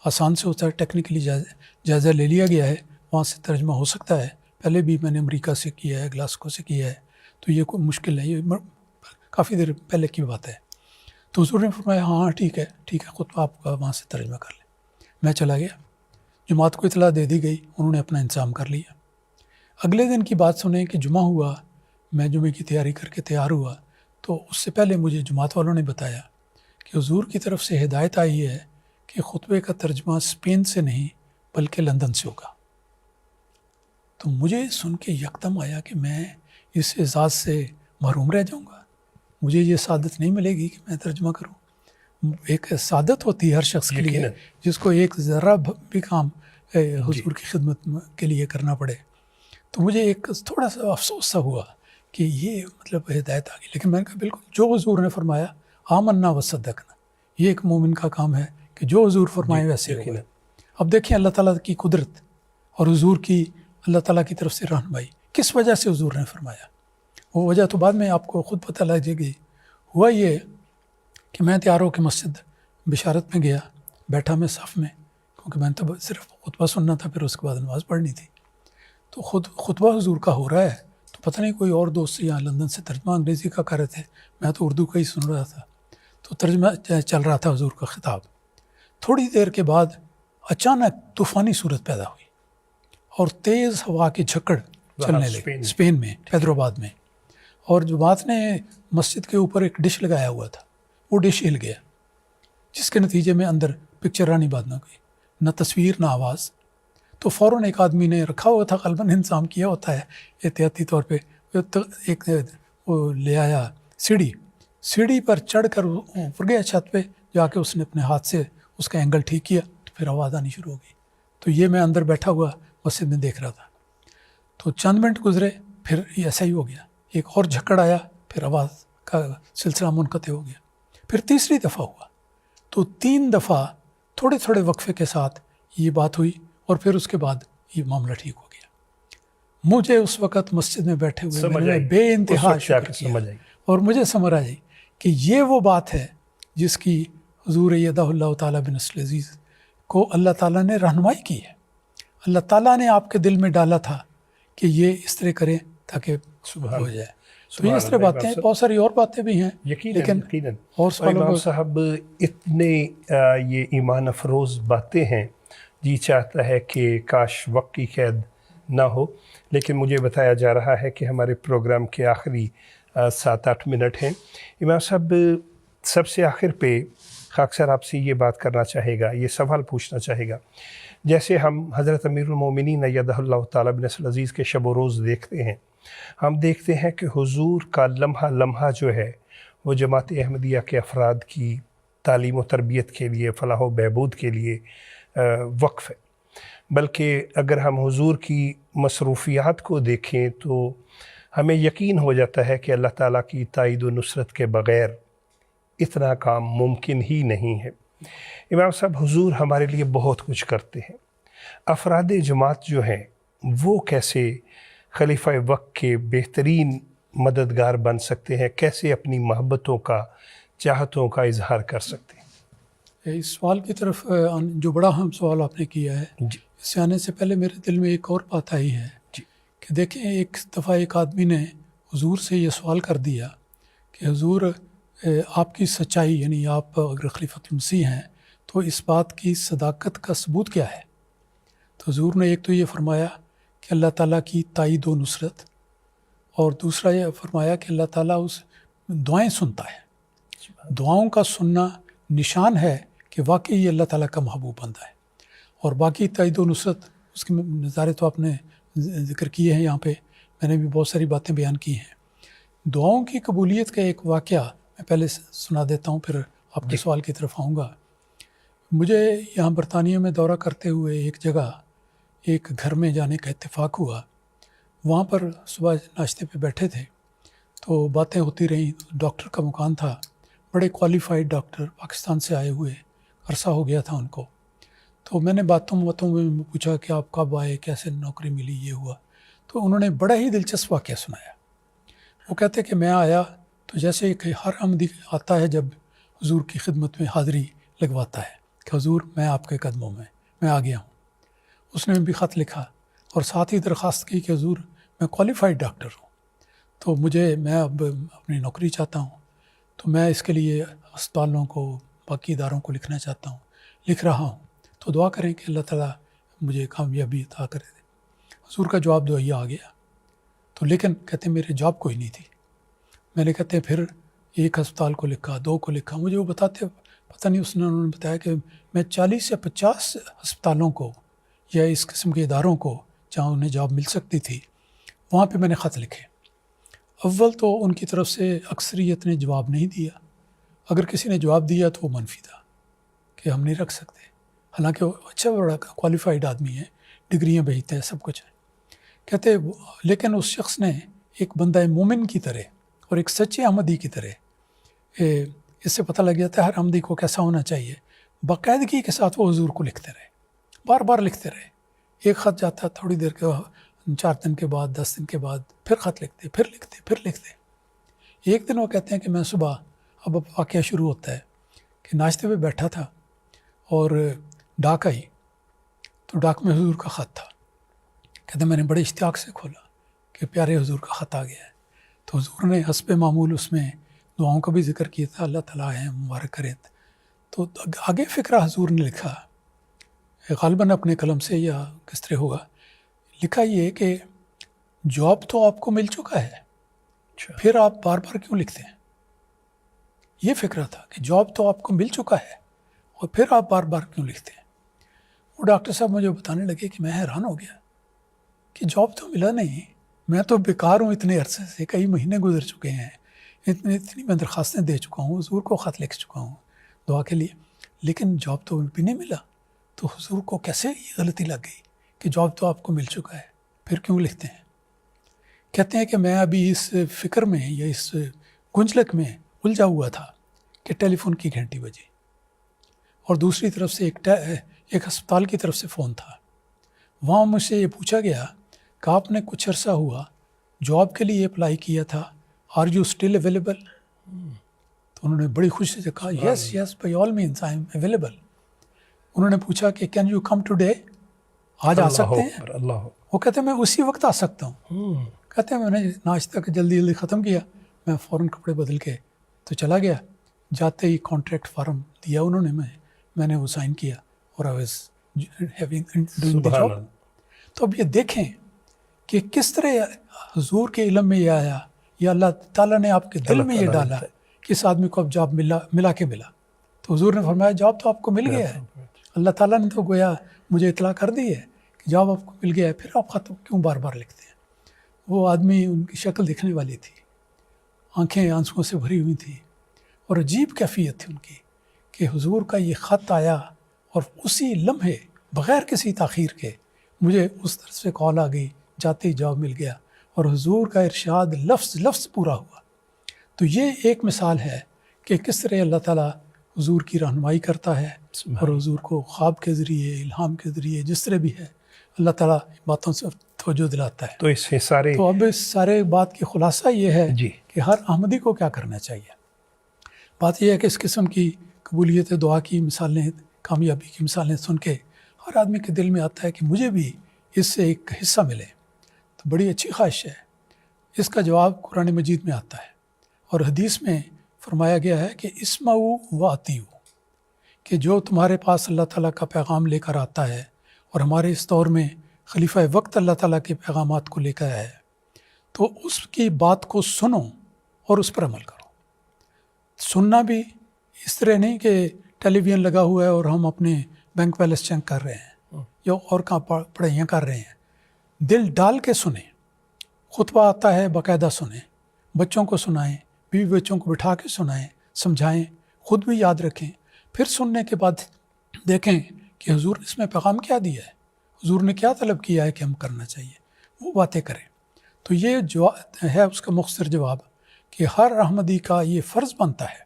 آسان سے ہوتا ہے، ٹیکنیکلی جائزہ لے لیا گیا ہے، وہاں سے ترجمہ ہو سکتا ہے. پہلے بھی میں نے امریکہ سے کیا ہے، گلاسکو سے کیا ہے، تو یہ کوئی مشکل نہیں، یہ کافی دیر پہلے کی بات ہے. تو حضور نے فرمایا ہاں ٹھیک ہے خطبہ آپ کا وہاں سے ترجمہ کر لیں. میں چلا گیا، جماعت کو اطلاع دے دی گئی، انہوں نے اپنا انتظام کر لیا. اگلے دن کی بات سنیں کہ جمعہ ہوا، میں جمعے کی تیاری کر کے تیار ہوا، تو اس سے پہلے مجھے جماعت والوں نے بتایا کہ حضور کی طرف سے ہدایت آئی ہے کہ خطبے کا ترجمہ اسپین سے نہیں بلکہ لندن سے ہوگا. تو مجھے سن کے یکدم آیا کہ میں اس اعزاز سے محروم رہ جاؤں گا، مجھے یہ سعادت نہیں ملے گی کہ میں ترجمہ کروں. ایک سعادت ہوتی ہے ہر شخص کے لیے جس کو ایک ذرہ بھی کام حضور کی خدمت کے لیے کرنا پڑے. تو مجھے ایک تھوڑا سا افسوس سا ہوا کہ یہ مطلب ہدایت آ گئی. لیکن میں نے کہا بالکل جو حضور نے فرمایا آمنا وصدقنا، یہ ایک مومن کا کام ہے کہ جو حضور فرمائے ویسے ہوگا. اب دیکھیں اللہ تعالیٰ کی قدرت اور حضور کی اللہ تعالیٰ کی طرف سے رہنمائی کس وجہ سے حضور نے فرمایا. وہ وجہ تو بعد میں آپ کو خود پتہ لگ جائے گی. ہوا یہ کہ میں تیار ہو کے مسجد بشارت میں گیا، بیٹھا میں صف میں، کیونکہ میں تو صرف خطبہ سننا تھا، پھر اس کے بعد نماز پڑھنی تھی. تو خطبہ حضور کا ہو رہا ہے، تو پتہ نہیں کوئی اور دوست یہاں لندن سے ترجمہ انگریزی کا کر رہے تھے، میں تو اردو کا ہی سن رہا تھا. تو ترجمہ چل رہا تھا حضور کا خطاب. تھوڑی دیر کے بعد اچانک طوفانی صورت پیدا ہوئی اور تیز ہوا کی جھکڑ چلنے لگی اسپین میں، حیدرآباد میں. اور جماعت نے مسجد کے اوپر ایک ڈش لگایا ہوا تھا، وہ ڈش ہل گیا، جس کے نتیجے میں اندر پکچرانی بات نہ ہوئی، نہ تصویر نہ آواز. تو فوراً ایک آدمی نے رکھا ہوا تھا، غالباً انتظام کیا ہوتا ہے احتیاطی طور پہ، ایک وہ لے آیا سیڑھی پر چڑھ کر اوپر گیا چھت پہ، جا کے اس نے اپنے ہاتھ سے اس کا اینگل ٹھیک کیا، تو پھر آواز آنی شروع ہو گئی. تو یہ میں اندر بیٹھا ہوا مسجد میں دیکھ رہا تھا. تو چند منٹ گزرے، پھر ایسا ہی ہو گیا، ایک اور جھکڑ آیا، پھر آواز کا سلسلہ منقطع ہو گیا. پھر تیسری دفعہ ہوا، تو 3 دفعہ تھوڑے تھوڑے وقفے کے ساتھ یہ بات ہوئی، اور پھر اس کے بعد یہ معاملہ ٹھیک ہو گیا. مجھے اس وقت مسجد میں بیٹھے ہوئے میں نے بے انتہا شکر کیا، اور مجھے سمجھ آئی کہ یہ وہ بات ہے جس کی حضور ایدہ اللہ تعالیٰ بنصر عزیز کو اللہ تعالیٰ نے رہنمائی کی ہے. اللہ تعالیٰ نے آپ کے دل میں ڈالا تھا کہ یہ اس طرح کریں تاکہ ہو جائے. تو یہ اس طرح باتیں ہیں، بہت ساری اور باتیں بھی ہیں، یقیناً اور امام صاحب اتنے یہ ایمان افروز باتیں ہیں، جی چاہتا ہے کہ کاش وقت کی قید نہ ہو. لیکن مجھے بتایا جا رہا ہے کہ ہمارے پروگرام کے آخری 7-8 منٹ ہیں. امام صاحب سب سے آخر پہ خاک سر آپ سے یہ بات کرنا چاہے گا، یہ سوال پوچھنا چاہے گا. جیسے ہم حضرت امیر المومنین ایدہ اللہ تعالیٰ بنصر عزیز کے شب و روز دیکھتے ہیں، ہم دیکھتے ہیں کہ حضور کا لمحہ لمحہ جو ہے وہ جماعت احمدیہ کے افراد کی تعلیم و تربیت کے لیے، فلاح و بہبود کے لیے وقف ہے. بلکہ اگر ہم حضور کی مصروفیات کو دیکھیں تو ہمیں یقین ہو جاتا ہے کہ اللہ تعالیٰ کی تائید و نصرت کے بغیر اتنا کام ممکن ہی نہیں ہے. امام صاحب حضور ہمارے لیے بہت کچھ کرتے ہیں. افراد جماعت جو ہیں وہ کیسے خلیفہ وقت کے بہترین مددگار بن سکتے ہیں، کیسے اپنی محبتوں کا، چاہتوں کا اظہار کر سکتے ہیں؟ اس سوال کی طرف جو بڑا اہم سوال آپ نے کیا ہے، اس سے آنے سے پہلے میرے دل میں ایک اور بات آئی ہے کہ دیکھیں، ایک دفعہ ایک آدمی نے حضور سے یہ سوال کر دیا کہ حضور آپ کی سچائی، یعنی آپ اگر خلیفۃ المسیح ہیں تو اس بات کی صداقت کا ثبوت کیا ہے؟ تو حضور نے ایک تو یہ فرمایا کہ اللہ تعالیٰ کی تائید و نصرت، اور دوسرا یہ فرمایا کہ اللہ تعالیٰ اس دعائیں سنتا ہے. دعاؤں کا سننا نشان ہے کہ واقعی یہ اللہ تعالیٰ کا محبوب بندہ ہے. اور باقی تائید و نصرت، اس کے نظارے تو آپ نے ذکر کیے ہیں، یہاں پہ میں نے بھی بہت ساری باتیں بیان کی ہیں. دعاؤں کی قبولیت کا ایک واقعہ میں پہلے سنا دیتا ہوں، پھر آپ کے سوال کی طرف آؤں گا. مجھے یہاں برطانیہ میں دورہ کرتے ہوئے ایک جگہ ایک گھر میں جانے کا اتفاق ہوا. وہاں پر صبح ناشتے پہ بیٹھے تھے تو باتیں ہوتی رہیں. ڈاکٹر کا مکان تھا، بڑے کوالیفائڈ ڈاکٹر، پاکستان سے آئے ہوئے، عرصہ ہو گیا تھا ان کو. تو میں نے باتوں میں پوچھا کہ آپ کب آئے، کیسے نوکری ملی، یہ ہوا. تو انہوں نے بڑا ہی دلچسپ واقعہ سنایا. وہ کہتے کہ میں آیا تو جیسے کہ ہر احمدی آتا ہے جب حضور کی خدمت میں حاضری لگواتا ہے کہ حضور میں آپ کے قدموں میں آ گیا ہوں، اس نے بھی خط لکھا اور ساتھ ہی درخواست کی کہ حضور میں کوالیفائڈ ڈاکٹر ہوں، تو میں اب اپنی نوکری چاہتا ہوں، تو میں اس کے لیے ہسپتالوں کو، باقی اداروں کو لکھنا چاہتا ہوں، لکھ رہا ہوں، تو دعا کریں کہ اللہ تعالیٰ مجھے کامیابی عطا کرے دے۔ حضور کا جواب دعائیہ آ گیا، تو لیکن کہتے ہیں میرے جاب کوئی نہیں تھی۔ میں نے کہتے ہیں پھر ایک ہسپتال کو لکھا، 2 کو لکھا، مجھے وہ بتاتے پتہ نہیں، انہوں نے بتایا کہ میں 40 یا 50 ہسپتالوں کو یا اس قسم کے اداروں کو جہاں انہیں جاب مل سکتی تھی وہاں پہ میں نے خط لکھے۔ اول تو ان کی طرف سے اکثریت نے جواب نہیں دیا، اگر کسی نے جواب دیا تو وہ منفی تھا کہ ہم نہیں رکھ سکتے، حالانکہ وہ اچھا بڑا کوالیفائڈ آدمی ہے، ڈگریاں بھیجتے ہیں، سب کچھ ہے۔ کہتے لیکن اس شخص نے ایک بندہ مومن کی طرح اور ایک سچے احمدی کی طرح، اس سے پتہ لگ جاتا ہے ہر احمدی کو کیسا ہونا چاہیے، باقاعدگی کے ساتھ وہ حضور کو لکھتے رہے، بار بار لکھتے رہے۔ ایک خط جاتا تھوڑی دیر کے 4 دن کے بعد، 10 دن کے بعد پھر خط لکھتے، پھر لکھتے۔ ایک دن وہ کہتے ہیں کہ میں صبح، اب واقعہ شروع ہوتا ہے کہ ناشتے پہ بیٹھا تھا اور ڈاک آئی، تو ڈاک میں حضور کا خط تھا۔ کہتے ہیں میں نے بڑے اشتیاق سے کھولا کہ پیارے حضور کا خط آ گیا ہے، تو حضور نے حسب معمول اس میں دعاؤں کا بھی ذکر کیا تھا، اللہ تعالیٰ ہے مبارک کرے۔ تو آگے فقرہ حضور نے لکھا، غالباً اپنے قلم سے یا کس طرح ہوگا، لکھا یہ کہ جاب تو آپ کو مل چکا ہے، پھر آپ بار بار کیوں لکھتے ہیں؟ یہ فکرہ تھا کہ جاب تو آپ کو مل چکا ہے اور پھر آپ بار بار کیوں لکھتے ہیں؟ وہ ڈاکٹر صاحب مجھے بتانے لگے کہ میں حیران ہو گیا کہ جاب تو ملا نہیں، میں تو بیکار ہوں، اتنے عرصے سے کئی مہینے گزر چکے ہیں، اتنی میں درخواستیں دے چکا ہوں، حضور کو خط لکھ چکا ہوں دعا کے لیے، لیکن جاب تو بھی نہیں ملا۔ تو حضور کو کیسے یہ غلطی لگ گئی کہ جاب تو آپ کو مل چکا ہے، پھر کیوں لکھتے ہیں؟ کہتے ہیں کہ میں ابھی اس فکر میں یا اس گنجلک میں الجھا ہوا تھا کہ ٹیلی فون کی گھنٹی بجی، اور دوسری طرف سے ایک ہسپتال کی طرف سے فون تھا۔ وہاں مجھ سے یہ پوچھا گیا کہ آپ نے کچھ عرصہ ہوا جاب کے لیے اپلائی کیا تھا، آر یو اسٹل اویلیبل؟ تو انہوں نے بڑی خوشی سے کہا yes by all means I am available. انہوں نے پوچھا کہ کین یو کم ٹوڈے، آج آ سکتے ہیں؟ وہ کہتے ہیں میں اسی وقت آ سکتا ہوں۔ کہتے ہیں میں نے ناشتہ جلدی ختم کیا، میں فوراً کپڑے بدل کے تو چلا گیا، جاتے ہی کانٹریکٹ فارم دیا انہوں نے، میں نے وہ سائن کیا اور I was doing the job. تو اب یہ دیکھیں کہ کس طرح حضور کے علم میں یہ آیا یا اللہ تعالیٰ نے آپ کے دل میں یہ ڈالا کہ اس آدمی کو اب جاب ملا کے ملا۔ تو حضور نے فرمایا جاب تو آپ کو مل گیا ہے، اللہ تعالیٰ نے تو گویا مجھے اطلاع کر دی ہے کہ جاب آپ کو مل گیا ہے، پھر آپ خط کیوں بار بار لکھتے ہیں؟ وہ آدمی، ان کی شکل دیکھنے والی تھی، آنکھیں آنسوؤں سے بھری ہوئی تھیں اور عجیب کیفیت تھی ان کی کہ حضور کا یہ خط آیا اور اسی لمحے بغیر کسی تاخیر کے مجھے اس طرح سے کال آ گئی، جاتے ہی جاب مل گیا اور حضور کا ارشاد لفظ پورا ہوا۔ تو یہ ایک مثال ہے کہ کس طرح اللہ تعالیٰ حضور کی رہنمائی کرتا ہے اور حضور کو خواب کے ذریعے، الہام کے ذریعے، جس طرح بھی ہے اللہ تعالیٰ باتوں سے توجہ دلاتا ہے۔ تو اب اس سارے بات کی خلاصہ یہ ہے کہ ہر احمدی کو کیا کرنا چاہیے۔ بات یہ ہے کہ اس قسم کی قبولیت دعا کی مثالیں، کامیابی کی مثالیں سن کے ہر آدمی کے دل میں آتا ہے کہ مجھے بھی اس سے ایک حصہ ملے، تو بڑی اچھی خواہش ہے۔ اس کا جواب قرآن مجید میں آتا ہے اور حدیث میں فرمایا گیا ہے کہ اسمعوا واطیعوا، کہ جو تمہارے پاس اللہ تعالیٰ کا پیغام لے کر آتا ہے، اور ہمارے اس دور میں خلیفہ وقت اللہ تعالیٰ کے پیغامات کو لے کر آیا ہے، تو اس کی بات کو سنو اور اس پر عمل کرو۔ سننا بھی اس طرح نہیں کہ ٹیلی ویژن لگا ہوا ہے اور ہم اپنے بینک بیلنس چیک کر رہے ہیں یا اور کہاں پڑھائیاں کر رہے ہیں۔ دل ڈال کے سنیں، خطبہ آتا ہے باقاعدہ سنیں، بچوں کو سنائیں، بیوی بچوں کو بٹھا کے سنائیں، سمجھائیں، خود بھی یاد رکھیں، پھر سننے کے بعد دیکھیں کہ حضور اس میں پیغام کیا دیا ہے، حضور نے کیا طلب کیا ہے کہ ہم کرنا چاہیے، وہ باتیں کریں۔ تو یہ جو ہے اس کا مختصر جواب کہ ہر احمدی کا یہ فرض بنتا ہے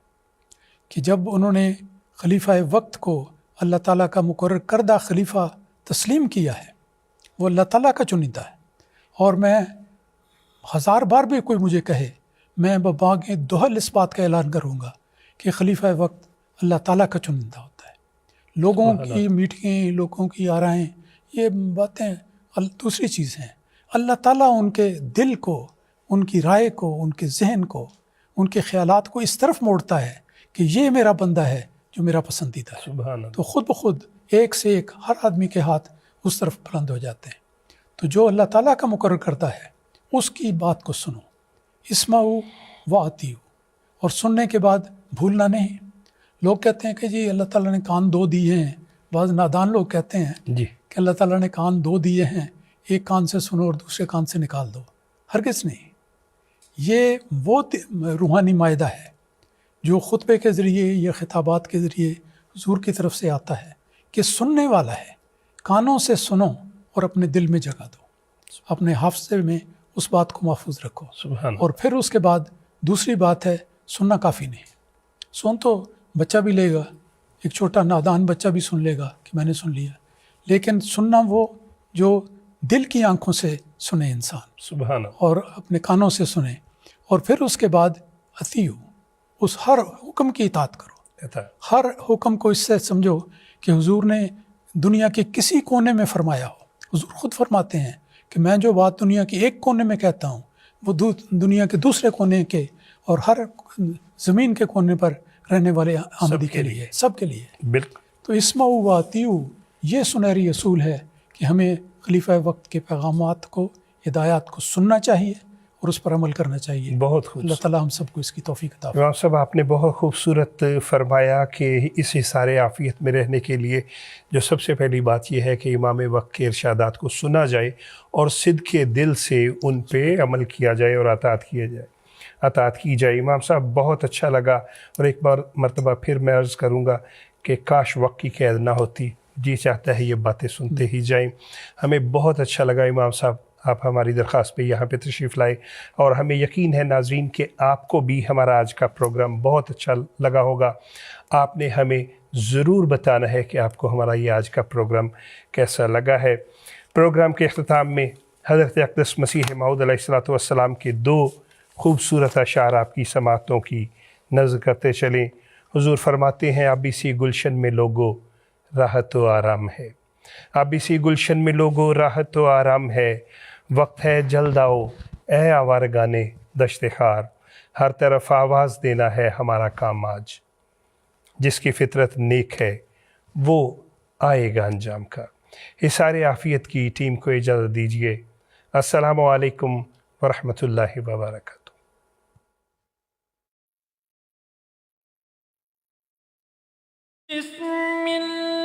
کہ جب انہوں نے خلیفہ وقت کو اللہ تعالیٰ کا مقرر کردہ خلیفہ تسلیم کیا ہے، وہ اللہ تعالیٰ کا چنندہ ہے، اور میں 1000 بار بھی کوئی مجھے کہے میں بباغ دہل اس بات کا اعلان کروں گا کہ خلیفہ وقت اللہ تعالیٰ کا چنندہ ہوتا ہے۔ لوگوں کی میٹنگیں، لوگوں کی آرائیں، یہ باتیں دوسری چیز ہیں۔ اللہ تعالیٰ ان کے دل کو، ان کی رائے کو، ان کے ذہن کو، ان کے خیالات کو اس طرف موڑتا ہے کہ یہ میرا بندہ ہے جو میرا پسندیدہ ہے۔ سبحان اللہ۔ تو خود بخود ایک سے ایک ہر آدمی کے ہاتھ اس طرف بلند ہو جاتے ہیں۔ تو جو اللہ تعالیٰ کا مقرر کرتا ہے اس کی بات کو سنو، اسمعوا واطیعوا، اور سننے کے بعد بھولنا نہیں۔ لوگ کہتے ہیں کہ جی اللہ تعالیٰ نے کان دو دیے ہیں، بعض نادان لوگ کہتے ہیں جی کہ اللہ تعالیٰ نے کان دو دیے ہیں، ایک کان سے سنو اور دوسرے کان سے نکال دو۔ ہرگز نہیں۔ یہ وہ روحانی معاہدہ ہے جو خطبے کے ذریعے یا خطابات کے ذریعے حضور کی طرف سے آتا ہے کہ سننے والا ہے، کانوں سے سنو اور اپنے دل میں جگہ دو، اپنے حافظے میں اس بات کو محفوظ رکھو۔ سبحان اللہ۔ اور پھر اس کے بعد دوسری بات ہے، سننا کافی نہیں۔ سن تو بچہ بھی لے گا، ایک چھوٹا نادان بچہ بھی سن لے گا کہ میں نے سن لیا، لیکن سننا وہ جو دل کی آنکھوں سے سنے انسان، سبحان اللہ۔ اور اپنے کانوں سے سنے، اور پھر اس کے بعد اطیعو، اس ہر حکم کی اطاعت کرو۔ ہر حکم کو اس سے سمجھو کہ حضور نے دنیا کے کسی کونے میں فرمایا ہو۔ حضور خود فرماتے ہیں کہ میں جو بات دنیا کے ایک کونے میں کہتا ہوں وہ دنیا کے دوسرے کونے کے اور ہر زمین کے کونے پر رہنے والے آمدی کے لیے، سب کے لیے۔ بالکل۔ تو اسمعوا واطیعوا، یہ سنہری اصول ہے کہ ہمیں خلیفہ وقت کے پیغامات کو، ہدایات کو سننا چاہیے اور اس پر عمل کرنا چاہیے۔ بہت خوب۔ اللہ تعالیٰ ہم سب کو اس کی توفیق عطا فرمائے۔ امام صاحب آپ نے بہت خوبصورت فرمایا کہ اس حصار عافیت میں رہنے کے لیے جو سب سے پہلی بات یہ ہے کہ امام وقت کے ارشادات کو سنا جائے اور صدق دل سے ان پہ عمل کیا جائے اور اطاعت کی جائے۔ امام صاحب بہت اچھا لگا، اور ایک بار مرتبہ پھر میں عرض کروں گا کہ کاش وقت کی قید نہ ہوتی، جی چاہتا ہے یہ باتیں سنتے ہی جائیں۔ ہمیں بہت اچھا لگا امام صاحب آپ ہماری درخواست پہ یہاں پہ تشریف لائے، اور ہمیں یقین ہے ناظرین کہ آپ کو بھی ہمارا آج کا پروگرام بہت اچھا لگا ہوگا۔ آپ نے ہمیں ضرور بتانا ہے کہ آپ کو ہمارا یہ آج کا پروگرام کیسا لگا ہے۔ پروگرام کے اختتام میں حضرت اقدس مسیح موعود علیہ السلام کے دو خوبصورت اشعار آپ کی سماعتوں کی نظر کرتے چلیں۔ حضور فرماتے ہیں، اب اسی گلشن میں لوگو راحت و آرام ہے، اب اسی گلشن میں لوگو راحت و آرام ہے، وقت ہے جلد آؤ اے آوارگانے دشت خار، ہر طرف آواز دینا ہے ہمارا کام آج، جس کی فطرت نیک ہے وہ آئے گا انجام کا۔ حصار عافیت کی ٹیم کو اجازت دیجیے۔ السلام علیکم ورحمۃ اللہ وبرکاتہ۔ بسم اللہ